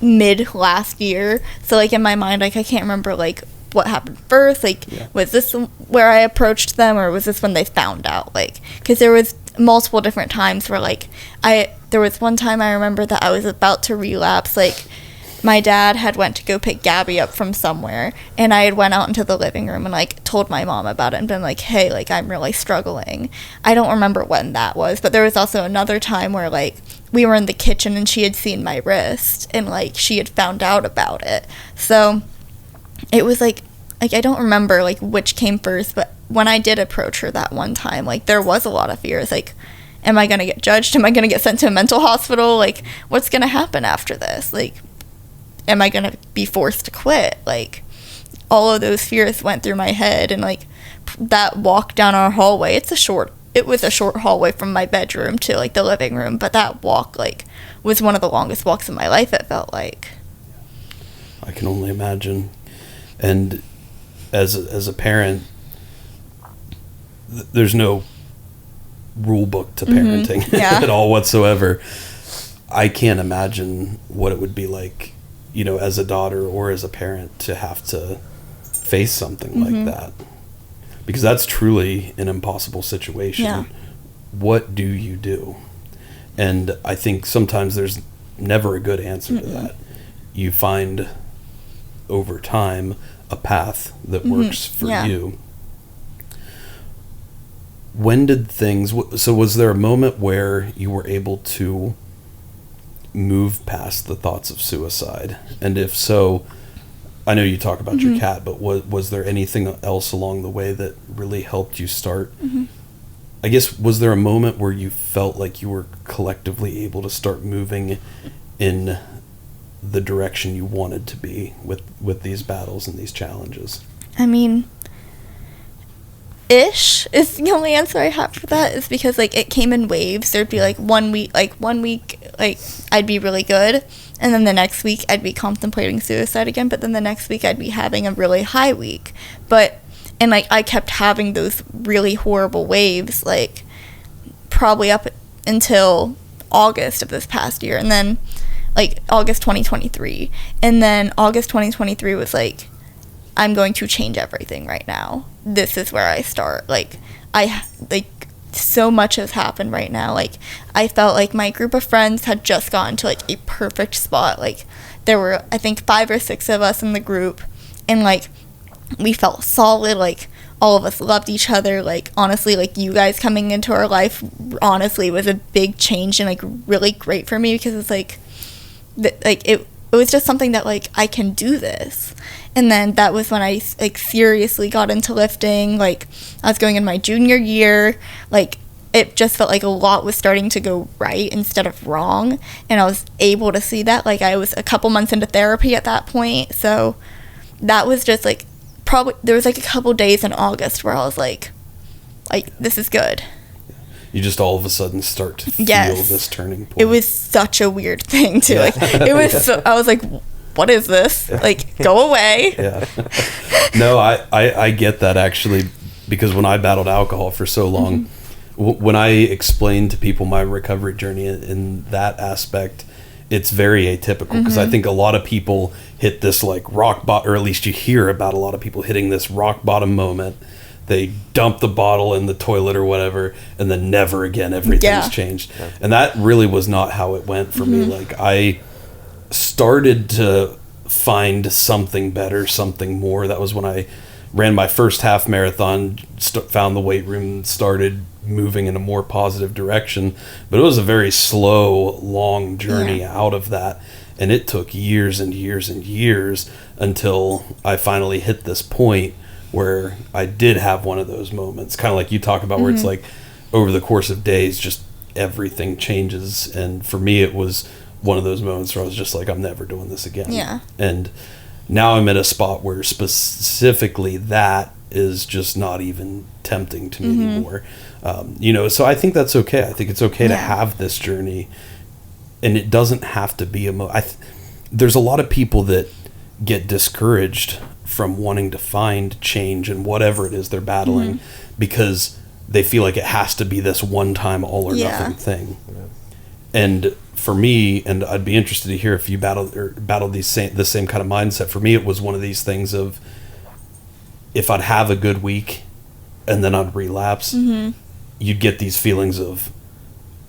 mid last year. So like in my mind, like I can't remember like what happened first. Like was this where I approached them, or was this when they found out? Like, because there was multiple different times where like there was one time I remember that I was about to relapse. Like my dad had went to go pick Gabby up from somewhere, and I had went out into the living room and like told my mom about it and been like, hey, like I'm really struggling. I don't remember when that was, but there was also another time where like we were in the kitchen and she had seen my wrist and like she had found out about it. So it was like I don't remember like which came first, but when I did approach her that one time, like there was a lot of fears. Like, am I going to get judged? Am I going to get sent to a mental hospital? Like, what's going to happen after this? Like, am I going to be forced to quit? Like, all of those fears went through my head. And like that walk down our hallway, it was a short hallway from my bedroom to like the living room, but that walk like was one of the longest walks of my life, it felt like. I can only imagine. And as a parent, there's no rule book to parenting at all whatsoever. I can't imagine what it would be like, as a daughter or as a parent to have to face something like that. Because that's truly an impossible situation. Yeah. What do you do? And I think sometimes there's never a good answer to that. You find over time a path that works for you. when did things, so was there a moment where you were able to move past the thoughts of suicide? And if so, I know you talk about your cat, but was there anything else along the way that really helped you start? I guess, was there a moment where you felt like you were collectively able to start moving in the direction you wanted to be with these battles and these challenges? I mean, ish is the only answer I have for that, is because like it came in waves. There'd be like one week like I'd be really good, and then the next week I'd be contemplating suicide again, but then the next week I'd be having a really high week. And like I kept having those really horrible waves, like probably up until August of this past year, and then like August 2023, and then August 2023 was like, I'm going to change everything right now. This is where I start. Like so much has happened right now. Like I felt like my group of friends had just gotten to like a perfect spot. Like there were, I think, 5 or 6 of us in the group, and like we felt solid. Like all of us loved each other. Like honestly, like you guys coming into our life honestly was a big change and like really great for me, because it's like it was just something that like I can do this. And then that was when I like seriously got into lifting. Like I was going in my junior year. Like it just felt like a lot was starting to go right instead of wrong, and I was able to see that. Like I was a couple months into therapy at that point, so that was just like, probably there was like a couple days in August where I was like this is good. You just all of a sudden start to feel this turning point. It was such a weird thing too. Like it was I was like, what is this? Like, go away. Yeah. No, I get that actually, because when I battled alcohol for so long, when I explain to people my recovery journey in that aspect, it's very atypical, because I think a lot of people hit this like rock bottom, or at least you hear about a lot of people hitting this rock bottom moment. They dump the bottle in the toilet or whatever, and then never again everything's changed. Yeah. And that really was not how it went for me. Like I started to find something better, something more. That was when I ran my first half marathon, found the weight room, started moving in a more positive direction. But it was a very slow, long journey out of that. And it took years and years and years until I finally hit this point where I did have one of those moments, kind of like you talk about, where it's like over the course of days, just everything changes. And for me, it was one of those moments where I was just like, I'm never doing this again. Yeah. And now I'm at a spot where specifically that is just not even tempting to me anymore. So I think that's okay. I think it's okay to have this journey, and it doesn't have to be there's a lot of people that get discouraged from wanting to find change in whatever it is they're battling, because they feel like it has to be this one-time all or nothing thing. And for me, and I'd be interested to hear if you battled the same kind of mindset. For me, it was one of these things of, if I'd have a good week and then I'd relapse, you'd get these feelings of,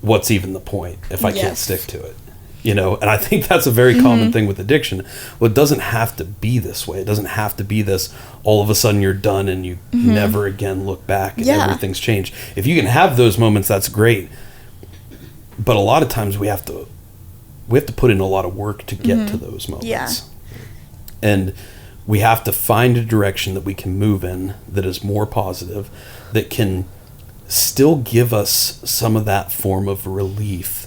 what's even the point if I can't stick to it? And I think that's a very common thing with addiction. Well, it doesn't have to be this way. It doesn't have to be this, all of a sudden you're done and you never again look back and everything's changed. If you can have those moments, that's great. But a lot of times we have to put in a lot of work to get to those moments. Yeah. And we have to find a direction that we can move in that is more positive, that can still give us some of that form of relief.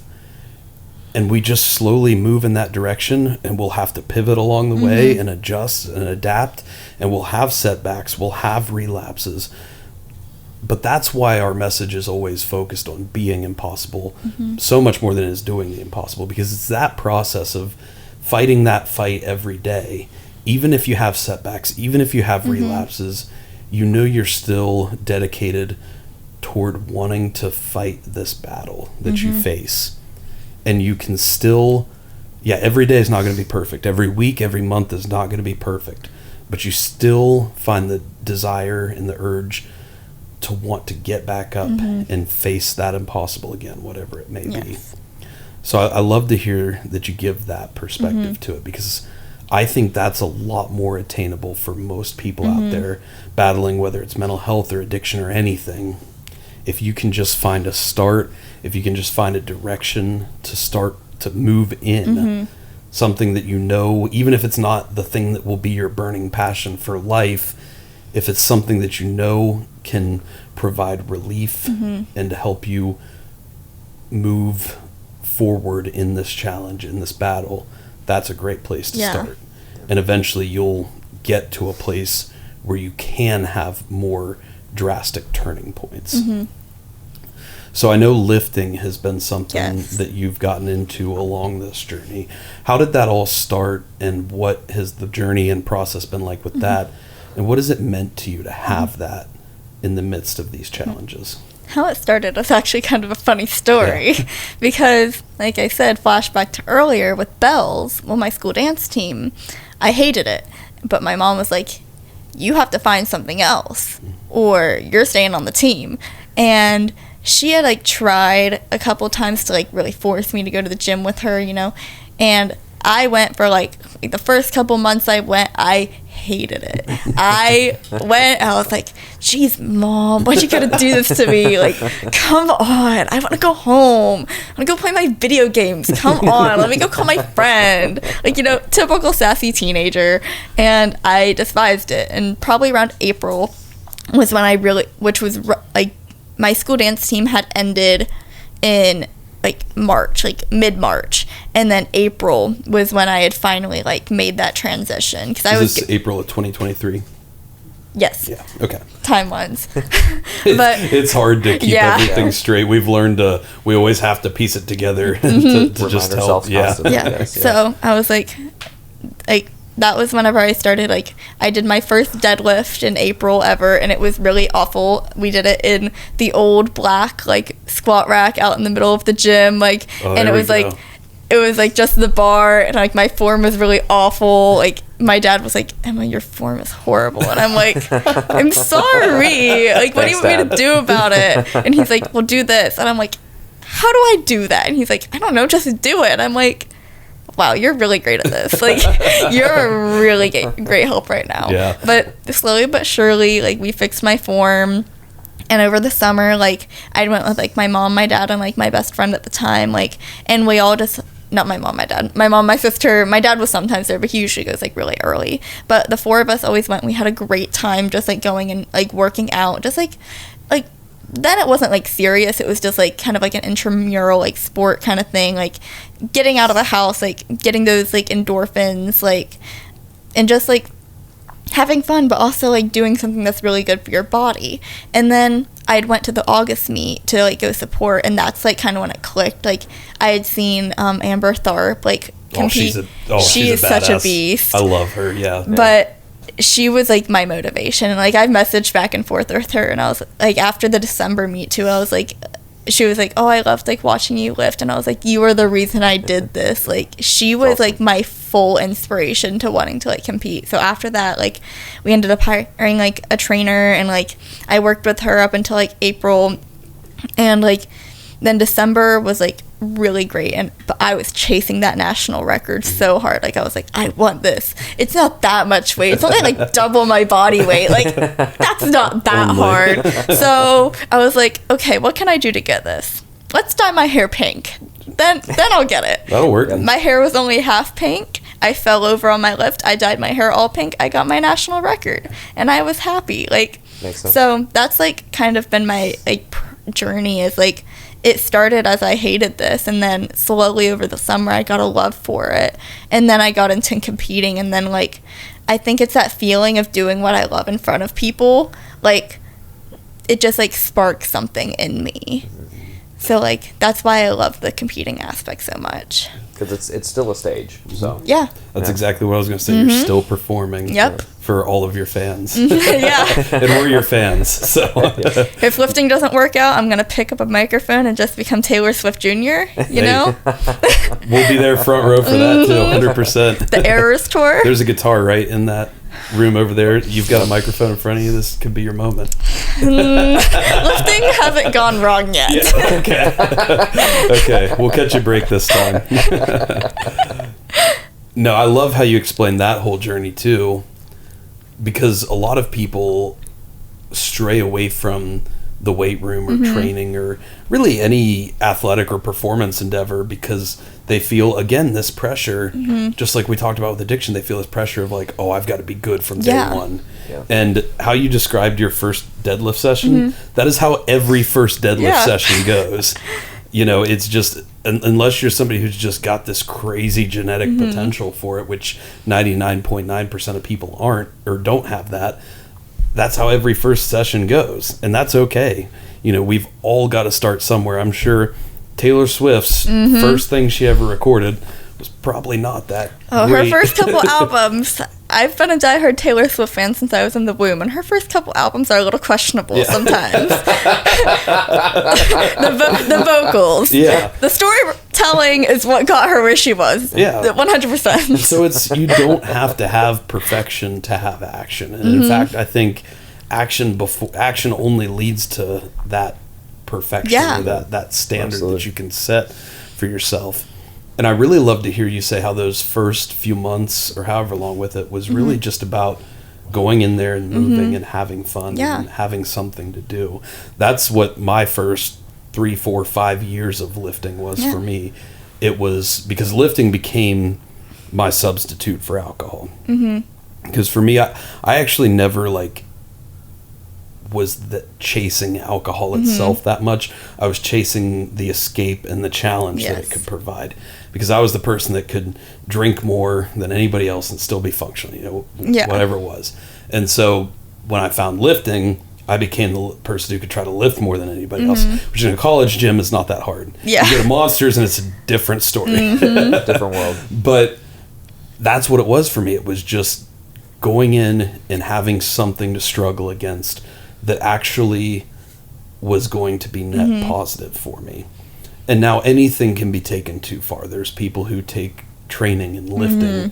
And we just slowly move in that direction, and we'll have to pivot along the way and adjust and adapt, and we'll have setbacks, we'll have relapses. But that's why our message is always focused on being impossible, so much more than it is doing the impossible, because it's that process of fighting that fight every day. Even if you have setbacks, even if you have relapses, you're still dedicated toward wanting to fight this battle that you face. And you can still, every day is not going to be perfect. Every week, every month is not going to be perfect. But you still find the desire and the urge to want to get back up and face that impossible again, whatever it may be. So I love to hear that you give that perspective to it, because I think that's a lot more attainable for most people out there battling, whether it's mental health or addiction or anything. if you can just find a start, if you can just find a direction to start to move in, something that you know, even if it's not the thing that will be your burning passion for life, if it's something that you know can provide relief and help you move forward in this challenge, in this battle, that's a great place to start. And eventually you'll get to a place where you can have more drastic turning points. So I know lifting has been something that you've gotten into along this journey. How did that all start, and what has the journey and process been like with that? And what has it meant to you to have that in the midst of these challenges? How it started is actually kind of a funny story because, like I said, flashback to earlier with bells, well, my school dance team, I hated it. But my mom was like, you have to find something else or you're staying on the team. And she had like tried a couple times to like really force me to go to the gym with her, you know, and I went for like the first couple months I went, I hated it. I went, I was like, geez, Mom, why'd you gotta do this to me? Like, come on, I want to go home. I want to go play my video games. Come on, let me go call my friend. Like, you know, typical sassy teenager. And I despised it. And probably around April was when I really, which was like, my school dance team had ended in like March, like mid-March, and then April was when I had finally like made that transition because I was April of 2023. Yes. Yeah. Okay. Timelines. But it's hard to keep everything straight. We've learned we always have to piece it together to just help. Yeah. So I was like that was whenever I started, like, I did my first deadlift in April ever, and it was really awful. We did it in the old black, like, squat rack out in the middle of the gym, like, and it was like just the bar, and, like, my form was really awful. Like, my dad was like, Emma, your form is horrible. And I'm like, I'm sorry. Like, what do you want me to do about it? And he's like, well, do this. And I'm like, how do I do that? And he's like, I don't know, just do it. And I'm like, wow, you're really great at this. Like, you're a really great help right now. Yeah. But slowly but surely, like, we fixed my form. And over the summer, like, I went with, like, my mom, my dad, and, like, my best friend at the time. Like, and we all just, not my mom, my dad. My mom, my sister, my dad was sometimes there, but he usually goes, like, really early. But the four of us always went. We had a great time just, like, going and, like, working out. Just, like, then it wasn't, like, serious. It was just, like, kind of like an intramural, like, sport kind of thing. Like, getting out of the house, like, getting those, like, endorphins, like, and just, like, having fun, but also, like, doing something that's really good for your body. And then I went to the August meet to, like, go support, and that's, like, kind of when it clicked. Like, I had seen Amber Tharp, like, compete. She is such a beast. I love her, yeah. But she was, like, my motivation. And, like, I messaged back and forth with her, and I was, like, after the December meet, too, I was, like, she was like, oh, I loved, like, watching you lift. And I was like, you were the reason I did this. Like, she was, like, my full inspiration to wanting to, like, compete. So after that, like, we ended up hiring, like, a trainer, and, like, I worked with her up until, like, April. And, like, then December was, like, really great, but I was chasing that national record so hard. Like, I was like, I want this. It's not that much weight. It's only like double my body weight. Like, that's not that hard. So I was like, okay, what can I do to get this? Let's dye my hair pink. Then I'll get it. That'll work. My hair was only half pink. I fell over on my lift. I dyed my hair all pink. I got my national record, and I was happy. Like, so that's, like, kind of been my, like, journey. Is, like, it started as I hated this, and then slowly over the summer I got a love for it, and then I got into competing, and then, like, I think it's that feeling of doing what I love in front of people. Like, it just, like, sparks something in me. So, like, that's why I love the competing aspect so much. Because it's still a stage, so. Yeah. That's exactly what I was going to say. You're still performing for all of your fans. Yeah. And we're your fans, so. If lifting doesn't work out, I'm going to pick up a microphone and just become Taylor Swift Jr., you know? We'll be there front row for that, too, 100%. The Errors Tour. There's a guitar right in that room over there. You've got a microphone in front of you. This could be your moment. Lifting hasn't gone wrong yet. Yeah, okay, we'll catch a break this time. No, I love how you explained that whole journey too, because a lot of people stray away from the weight room or training or really any athletic or performance endeavor, because they feel, again, this pressure, just like we talked about with addiction, they feel this pressure of like, oh, I've got to be good from day one. Yeah. And how you described your first deadlift session, that is how every first deadlift session goes. You know, it's just, unless you're somebody who's just got this crazy genetic potential for it, which 99.9% of people aren't or don't have that, that's how every first session goes. And that's okay. You know, we've all got to start somewhere. I'm sure Taylor Swift's first thing she ever recorded was probably not that great. Her first couple albums, I've been a diehard Taylor Swift fan since I was in the womb, and her first couple albums are a little questionable sometimes. the vocals. Yeah. The storytelling is what got her where she was. Yeah. 100%. So you don't have to have perfection to have action. And in fact, I think action only leads to that perfection, or that standard that you can set for yourself. And I really love to hear you say how those first few months or however long with it was really just about going in there and moving and having fun and having something to do. That's what my first 3, 4, 5 years of lifting was for me. It was because lifting became my substitute for alcohol. Because for me, I actually never was chasing alcohol itself that much. I was chasing the escape and the challenge that it could provide, because I was the person that could drink more than anybody else and still be functional, whatever it was. And so when I found lifting, I became the person who could try to lift more than anybody else, which in a college gym is not that hard. You go to Monsters and it's a different story. Different world. But that's what it was for me. It was just going in and having something to struggle against that actually was going to be net positive for me. And now anything can be taken too far. There's people who take training and lifting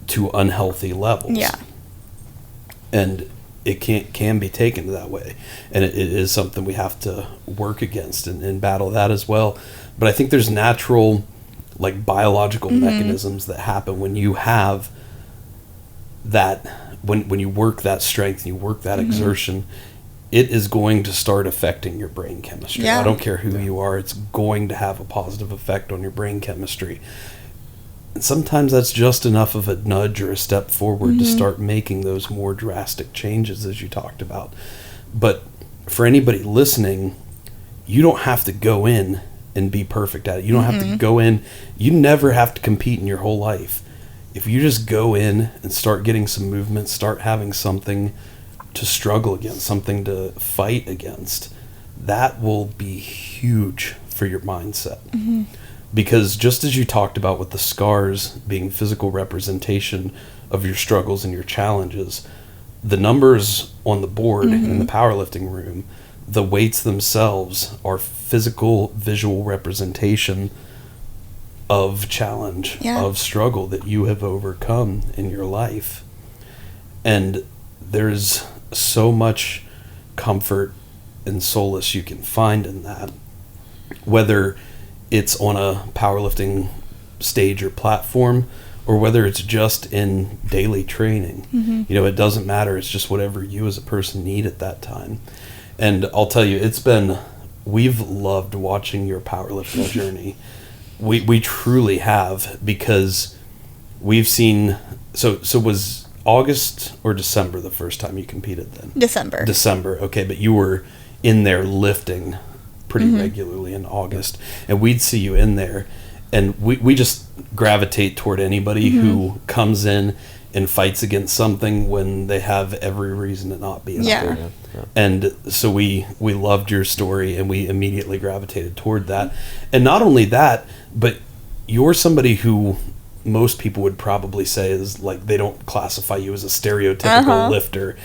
to unhealthy levels. Yeah. And it can be taken that way. And it is something we have to work against and battle that as well. But I think there's natural, biological mechanisms that happen when you have that, when you work that strength and you work that exertion, it is going to start affecting your brain chemistry. I don't care who you are, it's going to have a positive effect on your brain chemistry. And sometimes that's just enough of a nudge or a step forward to start making those more drastic changes, as you talked about. But for anybody listening, you don't have to go in and be perfect at it. You don't have to go in. You never have to compete in your whole life. If you just go in and start getting some movement, start having something to struggle against, something to fight against, that will be huge for your mindset. Because just as you talked about with the scars being physical representation of your struggles and your challenges, the numbers on the board in the powerlifting room, the weights themselves are physical visual representation of challenge, of struggle that you have overcome in your life. And there's so much comfort and solace you can find in that, whether it's on a powerlifting stage or platform, or whether it's just in daily training. It doesn't matter. It's just whatever you as a person need at that time. And I'll tell you, we've loved watching your powerlifting journey. We truly have, because we've seen, so was August or December the first time you competed then? December, okay, but you were in there lifting pretty regularly in August, and we'd see you in there, and we just gravitate toward anybody who comes in and fights against something when they have every reason to not be out there. And so we loved your story, and we immediately gravitated toward that. And not only that, but you're somebody who most people would probably say is they don't classify you as a stereotypical lifter.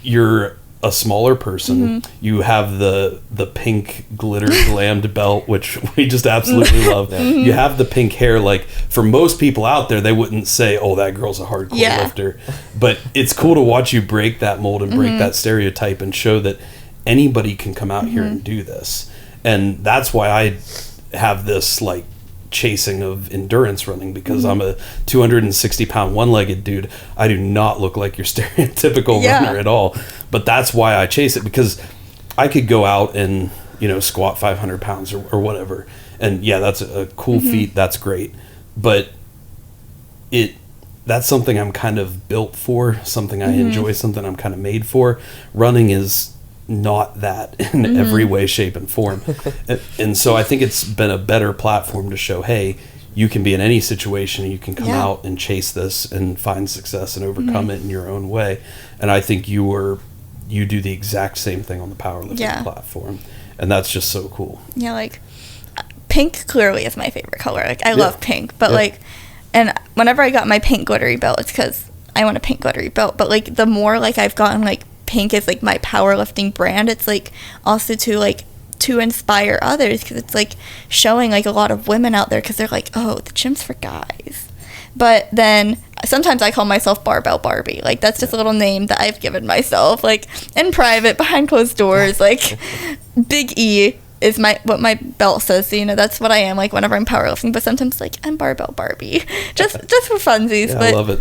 You're a smaller person. You have the pink glitter glammed belt, which we just absolutely love. You have the pink hair. For most people out there, they wouldn't say, oh, that girl's a hardcore lifter. But it's cool to watch you break that mold and break that stereotype and show that anybody can come out here and do this. And that's why I have this chasing of endurance running, because I'm a 260-pound one-legged dude. I do not look like your stereotypical runner at all, but that's why I chase it, because I could go out and, squat 500 pounds or whatever. And yeah, that's a cool feat. That's great. But that's something I'm kind of built for, something I enjoy, something I'm kind of made for. Running is not that in every way, shape, and form. And so I think it's been a better platform to show, hey, you can be in any situation, you can come out and chase this and find success and overcome it in your own way. And I think you do the exact same thing on the powerlifting platform. And that's just so cool. Yeah, like pink clearly is my favorite color. Like I love pink, but like, and whenever I got my pink glittery belt, it's because I want a pink glittery belt. But like the more like I've gotten like pink is like my powerlifting brand, it's like also to inspire others, because it's like showing like a lot of women out there, because they're like, oh, the gym's for guys. But then sometimes I call myself Barbell Barbie. Like that's just a little name that I've given myself, like in private, behind closed doors. Like Big E is what my belt says, so that's what I am like whenever I'm powerlifting. But sometimes like I'm Barbell Barbie, just for funsies. But I love it.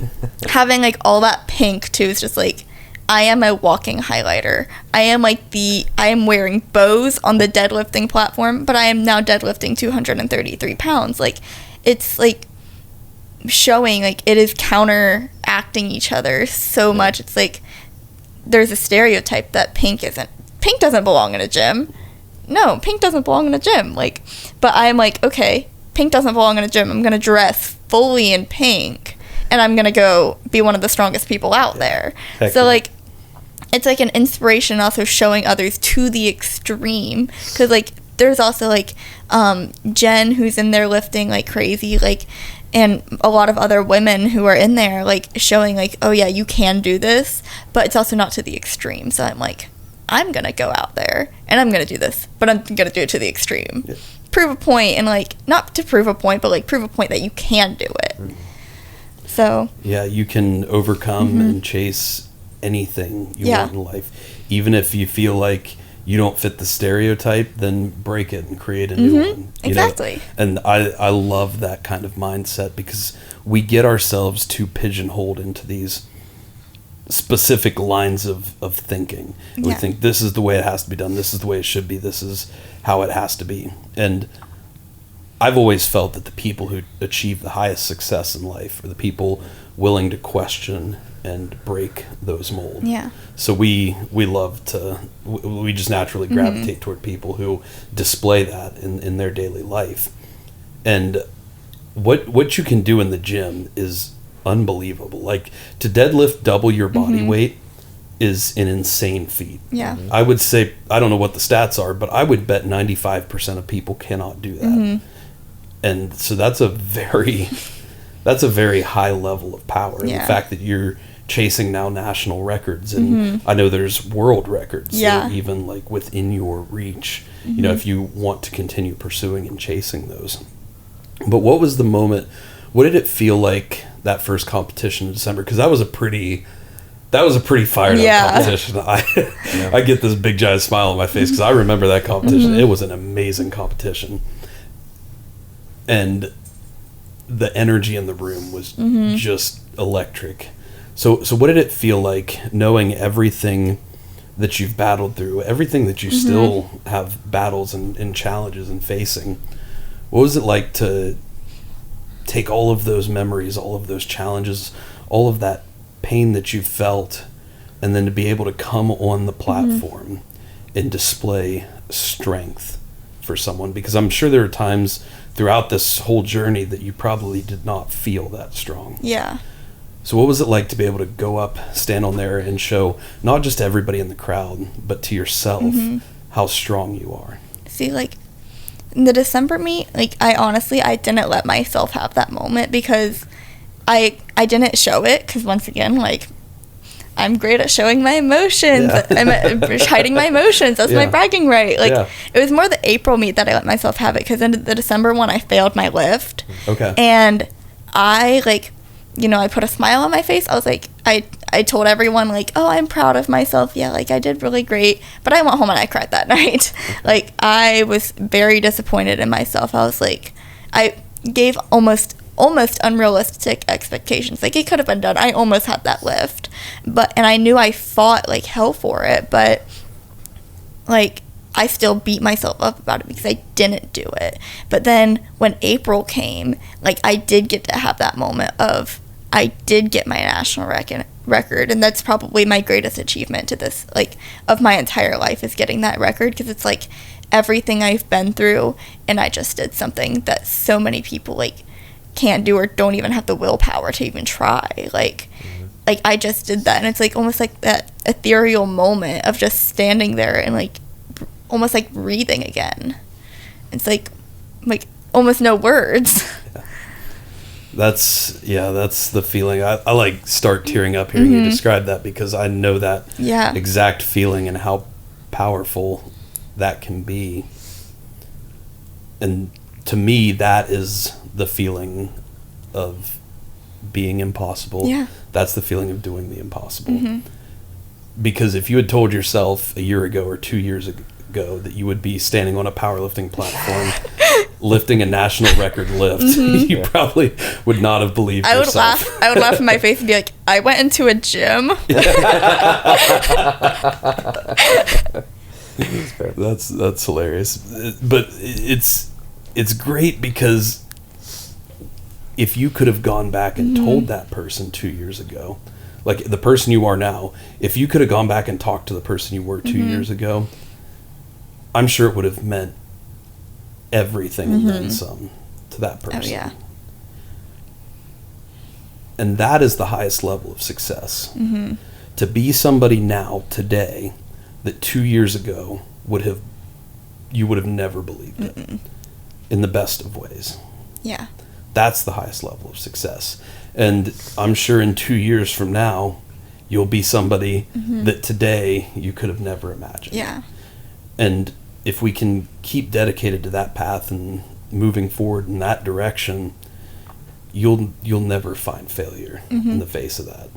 Having like all that pink too is just like, I am a walking highlighter. I am wearing bows on the deadlifting platform, but I am now deadlifting 233 pounds. Like it's like showing like it is counteracting each other so much. It's like there's a stereotype that pink doesn't belong in a gym. No, pink doesn't belong in a gym. Like, but I'm like, okay, pink doesn't belong in a gym. I'm gonna dress fully in pink, and I'm gonna go be one of the strongest people out there. So like, it's like an inspiration, also showing others to the extreme. Because like there's also like Jen, who's in there lifting like crazy, like, and a lot of other women who are in there like showing like, oh yeah, you can do this, but it's also not to the extreme. So I'm like, I'm gonna go out there and I'm gonna do this, but I'm gonna do it to the extreme. Prove a point, and like not to prove a point, but like prove a point that you can do it. So yeah, you can overcome and chase anything you want in life. Even if you feel like you don't fit the stereotype, then break it and create a new one. Exactly. And I love that kind of mindset, because we get ourselves too pigeonholed into these specific lines of thinking. We think this is the way it has to be done, this is the way it should be, this is how it has to be. And I've always felt that the people who achieve the highest success in life are the people willing to question and break those molds. So we just naturally gravitate toward people who display that in their daily life. And what you can do in the gym is unbelievable. Like, to deadlift double your body weight is an insane feat. I would say, I don't know what the stats are, but I would bet 95% of people cannot do that. And so that's a very high level of power. And the fact that you're chasing now national records, and I know there's world records that are even like within your reach, if you want to continue pursuing and chasing those. But what was the moment, what did it feel like that first competition in December? Because that was a pretty fired up competition. I get this big giant smile on my face because I remember that competition. It was an amazing competition, and the energy in the room was just electric. So what did it feel like, knowing everything that you've battled through, everything that you still have battles and challenges and facing? What was it like to take all of those memories, all of those challenges, all of that pain that you felt, and then to be able to come on the platform and display strength for someone? Because I'm sure there are times throughout this whole journey that you probably did not feel that strong. So what was it like to be able to go up, stand on there, and show not just everybody in the crowd, but to yourself how strong you are? See, like, in the December meet, like, I didn't let myself have that moment, because I didn't show it, because once again, like, I'm great at showing my emotions. I'm hiding my emotions. That's my bragging right. Like, it was more the April meet that I let myself have it, because in the December one, I failed my lift. And I, like, I put a smile on my face. I was like, I told everyone, like, oh, I'm proud of myself. Yeah, like, I did really great. But I went home and I cried that night. Like, I was very disappointed in myself. I was like, I gave almost unrealistic expectations. Like, it could have been done. I almost had that lift. And I knew I fought like hell for it. But like, I still beat myself up about it because I didn't do it. But then when April came, like, I did get to have that moment of, I did get my national record, and that's probably my greatest achievement to this, like, of my entire life, is getting that record, because it's like everything I've been through, and I just did something that so many people, like, can't do or don't even have the willpower to even try. Like I just did that, and it's like almost like that ethereal moment of just standing there and, like, almost like breathing again. It's like almost no words. That's the feeling. I like start tearing up hearing you describe that, because I know that exact feeling and how powerful that can be. And to me, that is the feeling of being impossible. Yeah. That's the feeling of doing the impossible. Because if you had told yourself a year ago or 2 years ago that you would be standing on a powerlifting platform lifting a national record lift, you probably would not have believed yourself. I would laugh in my face and be like, I went into a gym. That's hilarious. But it's great, because if you could have gone back and told that person 2 years ago, like the person you are now, if you could have gone back and talked to the person you were 2 years ago, I'm sure it would have meant everything and then some to that person. Oh, yeah. And that is the highest level of success. To be somebody now, today, that 2 years ago you would have never believed it, in the best of ways. Yeah. That's the highest level of success. And I'm sure in 2 years from now, you'll be somebody that today you could have never imagined. Yeah. And if we can keep dedicated to that path and moving forward in that direction, you'll never find failure in the face of that.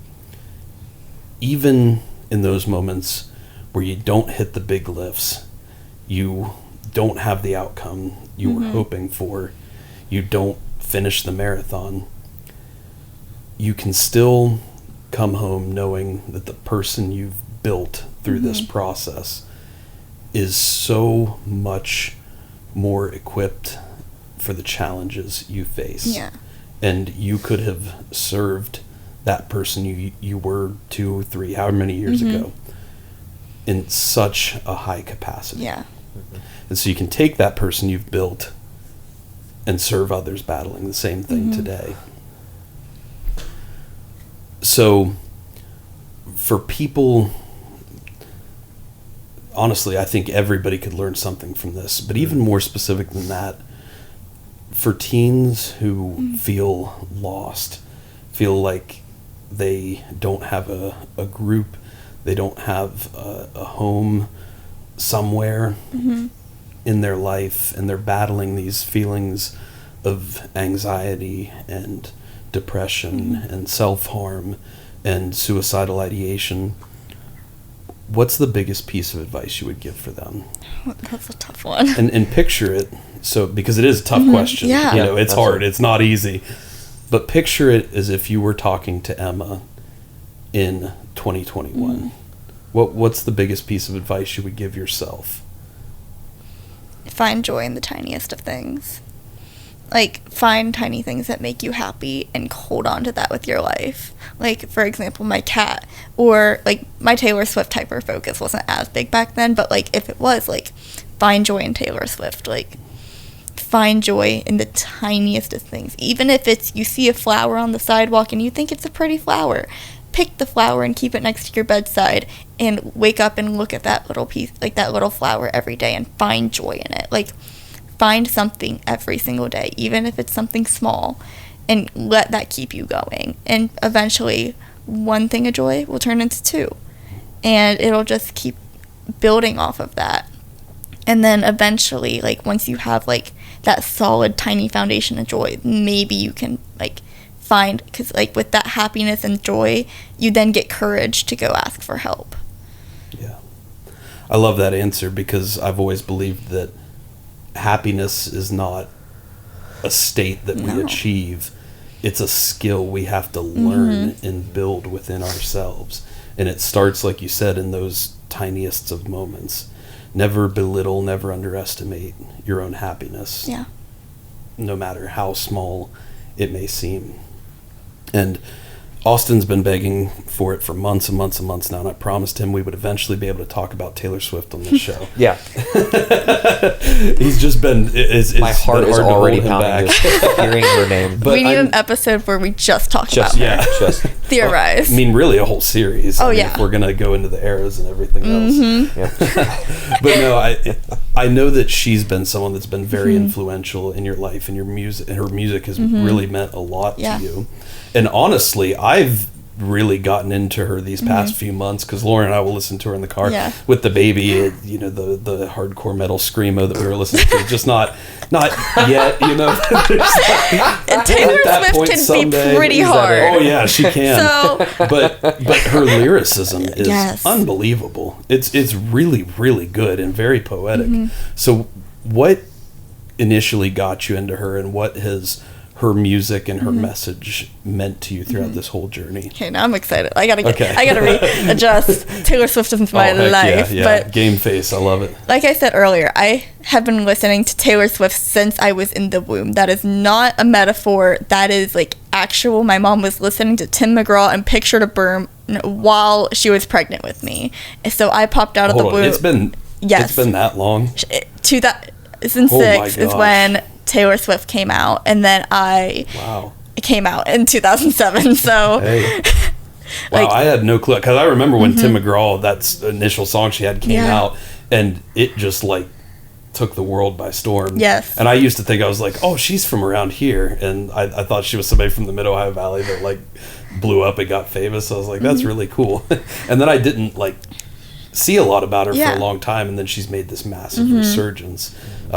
Even in those moments where you don't hit the big lifts, you don't have the outcome you were hoping for, you don't finish the marathon, you can still come home knowing that the person you've built through this process is so much more equipped for the challenges you face. Yeah. And you could have served that person you were 2, 3, however many years ago in such a high capacity. Yeah. And so you can take that person you've built and serve others battling the same thing today. So for people, honestly, I think everybody could learn something from this, but even more specific than that, for teens who feel lost, feel like they don't have a group, they don't have a home somewhere in their life, and they're battling these feelings of anxiety and depression and self-harm and suicidal ideation, what's the biggest piece of advice you would give for them? That's a tough one. And picture it, so because it is a tough question. Yeah. You know, it's hard. Absolutely. It's not easy. But picture it as if you were talking to Emma in 2021. What's the biggest piece of advice you would give yourself? Find joy in the tiniest of things. Like, find tiny things that make you happy and hold on to that with your life. Like, for example, my cat, or like my Taylor Swift hyper focus wasn't as big back then, but like if it was, like, find joy in Taylor Swift. Like, find joy in the tiniest of things. Even if it's you see a flower on the sidewalk and you think it's a pretty flower, pick the flower and keep it next to your bedside and wake up and look at that little piece, like that little flower every day, and find joy in it. Like, find something every single day, even if it's something small, and let that keep you going. And eventually, one thing of joy will turn into two, and it'll just keep building off of that. And then eventually, like, once you have like that solid tiny foundation of joy, maybe you can like find, because like with that happiness and joy, you then get courage to go ask for help. Yeah, I love that answer, because I've always believed that happiness is not a state that we achieve. It's a skill we have to learn and build within ourselves. And it starts, like you said, in those tiniest of moments. never belittle, never underestimate your own happiness. Yeah. No matter how small it may seem. And Austin's been begging for it for months and months and months now, and I promised him we would eventually be able to talk about Taylor Swift on this show. Yeah. He's just been... My heart is already pounding just hearing her name. But we need an episode where we just talk about her. Yeah. Just theorize. I mean, really a whole series. Oh, I mean, yeah. if we're going to go into the eras and everything else. Mm-hmm. But no, I know that she's been someone that's been very influential in your life and your music, and her music has really meant a lot to you. And honestly, I've really gotten into her these past few months because Lauren and I will listen to her in the car with the baby, you know, the hardcore metal screamo that we were listening to. Just not yet, you know. And Taylor Swift can someday, be pretty hard. Oh yeah, she can. So, but her lyricism is Yes. unbelievable. It's really, really good and very poetic. So what initially got you into her, and what has her music and her message meant to you throughout this whole journey? okay, now I'm excited. I gotta readjust. Taylor Swift is my heck life. Yeah. But Game face, I love it. like I said earlier, I have been listening to Taylor Swift since I was in the womb. That is not a metaphor. That is like actual. My mom was listening to Tim McGraw and Picture to Burn while she was pregnant with me. And so I popped out of the womb. It's been that long. 2006 is when Taylor Swift came out, and then I came out in 2007. So, hey. Wow, I had no clue, because I remember when Tim McGraw, that's the initial song she had, came out, and it just like took the world by storm. Yes. And I used to think, I was like, oh, she's from around here, and I thought she was somebody from the Mid-Ohio Valley that like blew up and got famous. So I was like, that's really cool. And then I didn't like see a lot about her for a long time, and then she's made this massive resurgence,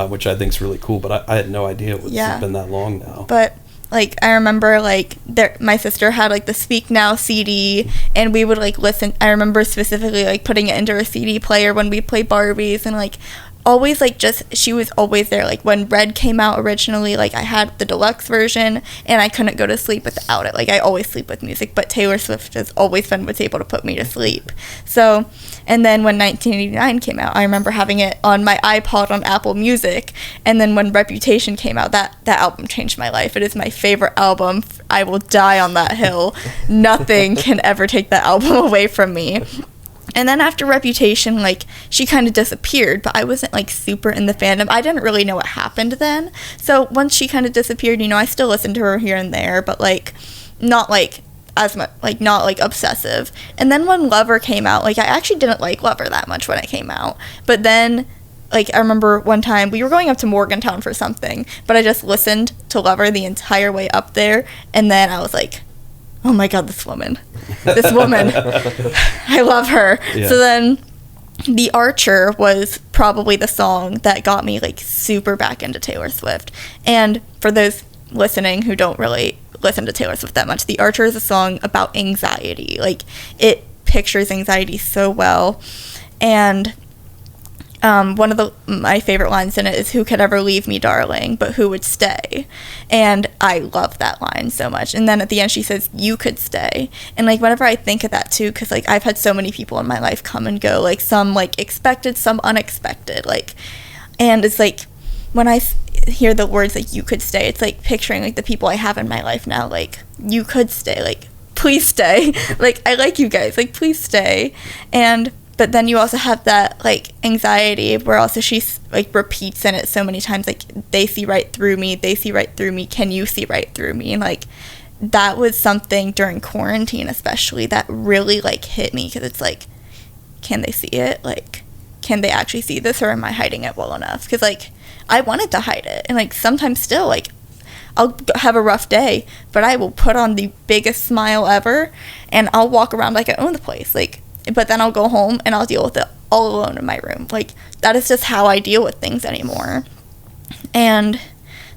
which I think is really cool. But I had no idea it was been that long now. But like I remember like my sister had like the Speak Now CD, and we would like listen. I remember specifically like putting it into her CD player when we played Barbies, and like always like just she was always there. Like when Red came out originally, like I had the deluxe version, and I couldn't go to sleep without it. Like I always sleep with music, but Taylor Swift has always been what's able to put me to sleep. So, and then when 1989 came out, I remember having it on my iPod on Apple Music, and then when Reputation came out, that album changed my life. It is my favorite album. I will die on that hill. Nothing can ever take that album away from me. And then after Reputation, like, she kind of disappeared, but I wasn't, like, super in the fandom. I didn't really know what happened then. So once she kind of disappeared, you know, I still listened to her here and there, but, like, not, like, as much, like, not, like, obsessive. And then when Lover came out, like, I actually didn't like Lover that much when it came out. But then, like, I remember one time we were going up to Morgantown for something, but I just listened to Lover the entire way up there, and then I was like, oh my god, this woman, I love her. Yeah. So then The Archer was probably the song that got me like super back into Taylor Swift. And for those listening who don't really listen to Taylor Swift that much, The Archer is a song about anxiety. Like it pictures anxiety so well. And one of my favorite lines in it is, who could ever leave me, darling, but who would stay? And I love that line so much. And then at the end she says, you could stay. And like whenever I think of that too, because like I've had so many people in my life come and go, like some like expected, some unexpected, like, and it's like when I hear the words like you could stay, it's like picturing like the people I have in my life now, like you could stay, like please stay. Like I like you guys, like please stay. And but then you also have that, like, anxiety where also she, like, repeats in it so many times, like, they see right through me, can you see right through me? And, like, that was something during quarantine especially that really, like, hit me, because it's like, can they see it? Like, can they actually see this, or am I hiding it well enough? Because, like, I wanted to hide it, and, like, sometimes still, like, I'll have a rough day, but I will put on the biggest smile ever, and I'll walk around like I own the place, like, but then I'll go home and I'll deal with it all alone in my room. Like, that is just how I deal with things anymore. And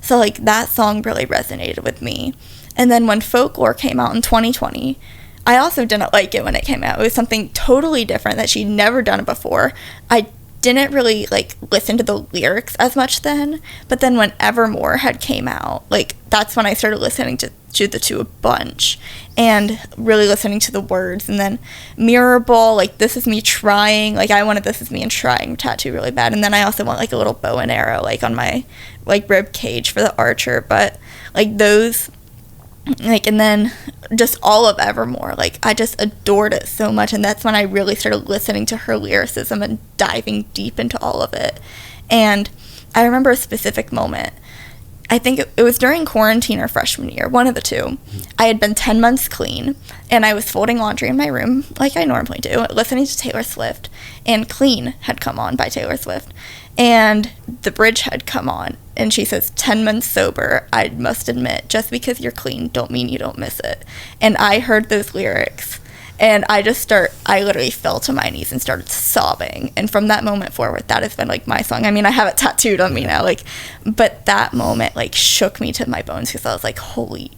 so, like, that song really resonated with me. And then when Folklore came out in 2020, I also didn't like it when it came out. It was something totally different that she'd never done it before. I didn't really, like, listen to the lyrics as much then. But then when Evermore had came out, like, that's when I started listening to the two a bunch and really listening to the words. And then Mirror Ball, like, This Is Me Trying, like, I wanted This Is Me and Trying tattoo really bad. And then I also want, like, a little bow and arrow, like, on my, like, rib cage for the archer. But, like, those, like, and then just all of Evermore, like, I just adored it so much. And that's when I really started listening to her lyricism and diving deep into all of it. And I remember a specific moment. I think it was during quarantine or freshman year, one of the two. I had been 10 months clean, and I was folding laundry in my room, like I normally do, listening to Taylor Swift, and Clean had come on by Taylor Swift, and The Bridge had come on, and she says, 10 months sober, I must admit, just because you're clean don't mean you don't miss it. And I heard those lyrics, and I literally fell to my knees and started sobbing. And from that moment forward, that has been, like, my song. I mean, I have it tattooed on me now, like, but that moment, like, shook me to my bones, because I was like, holy,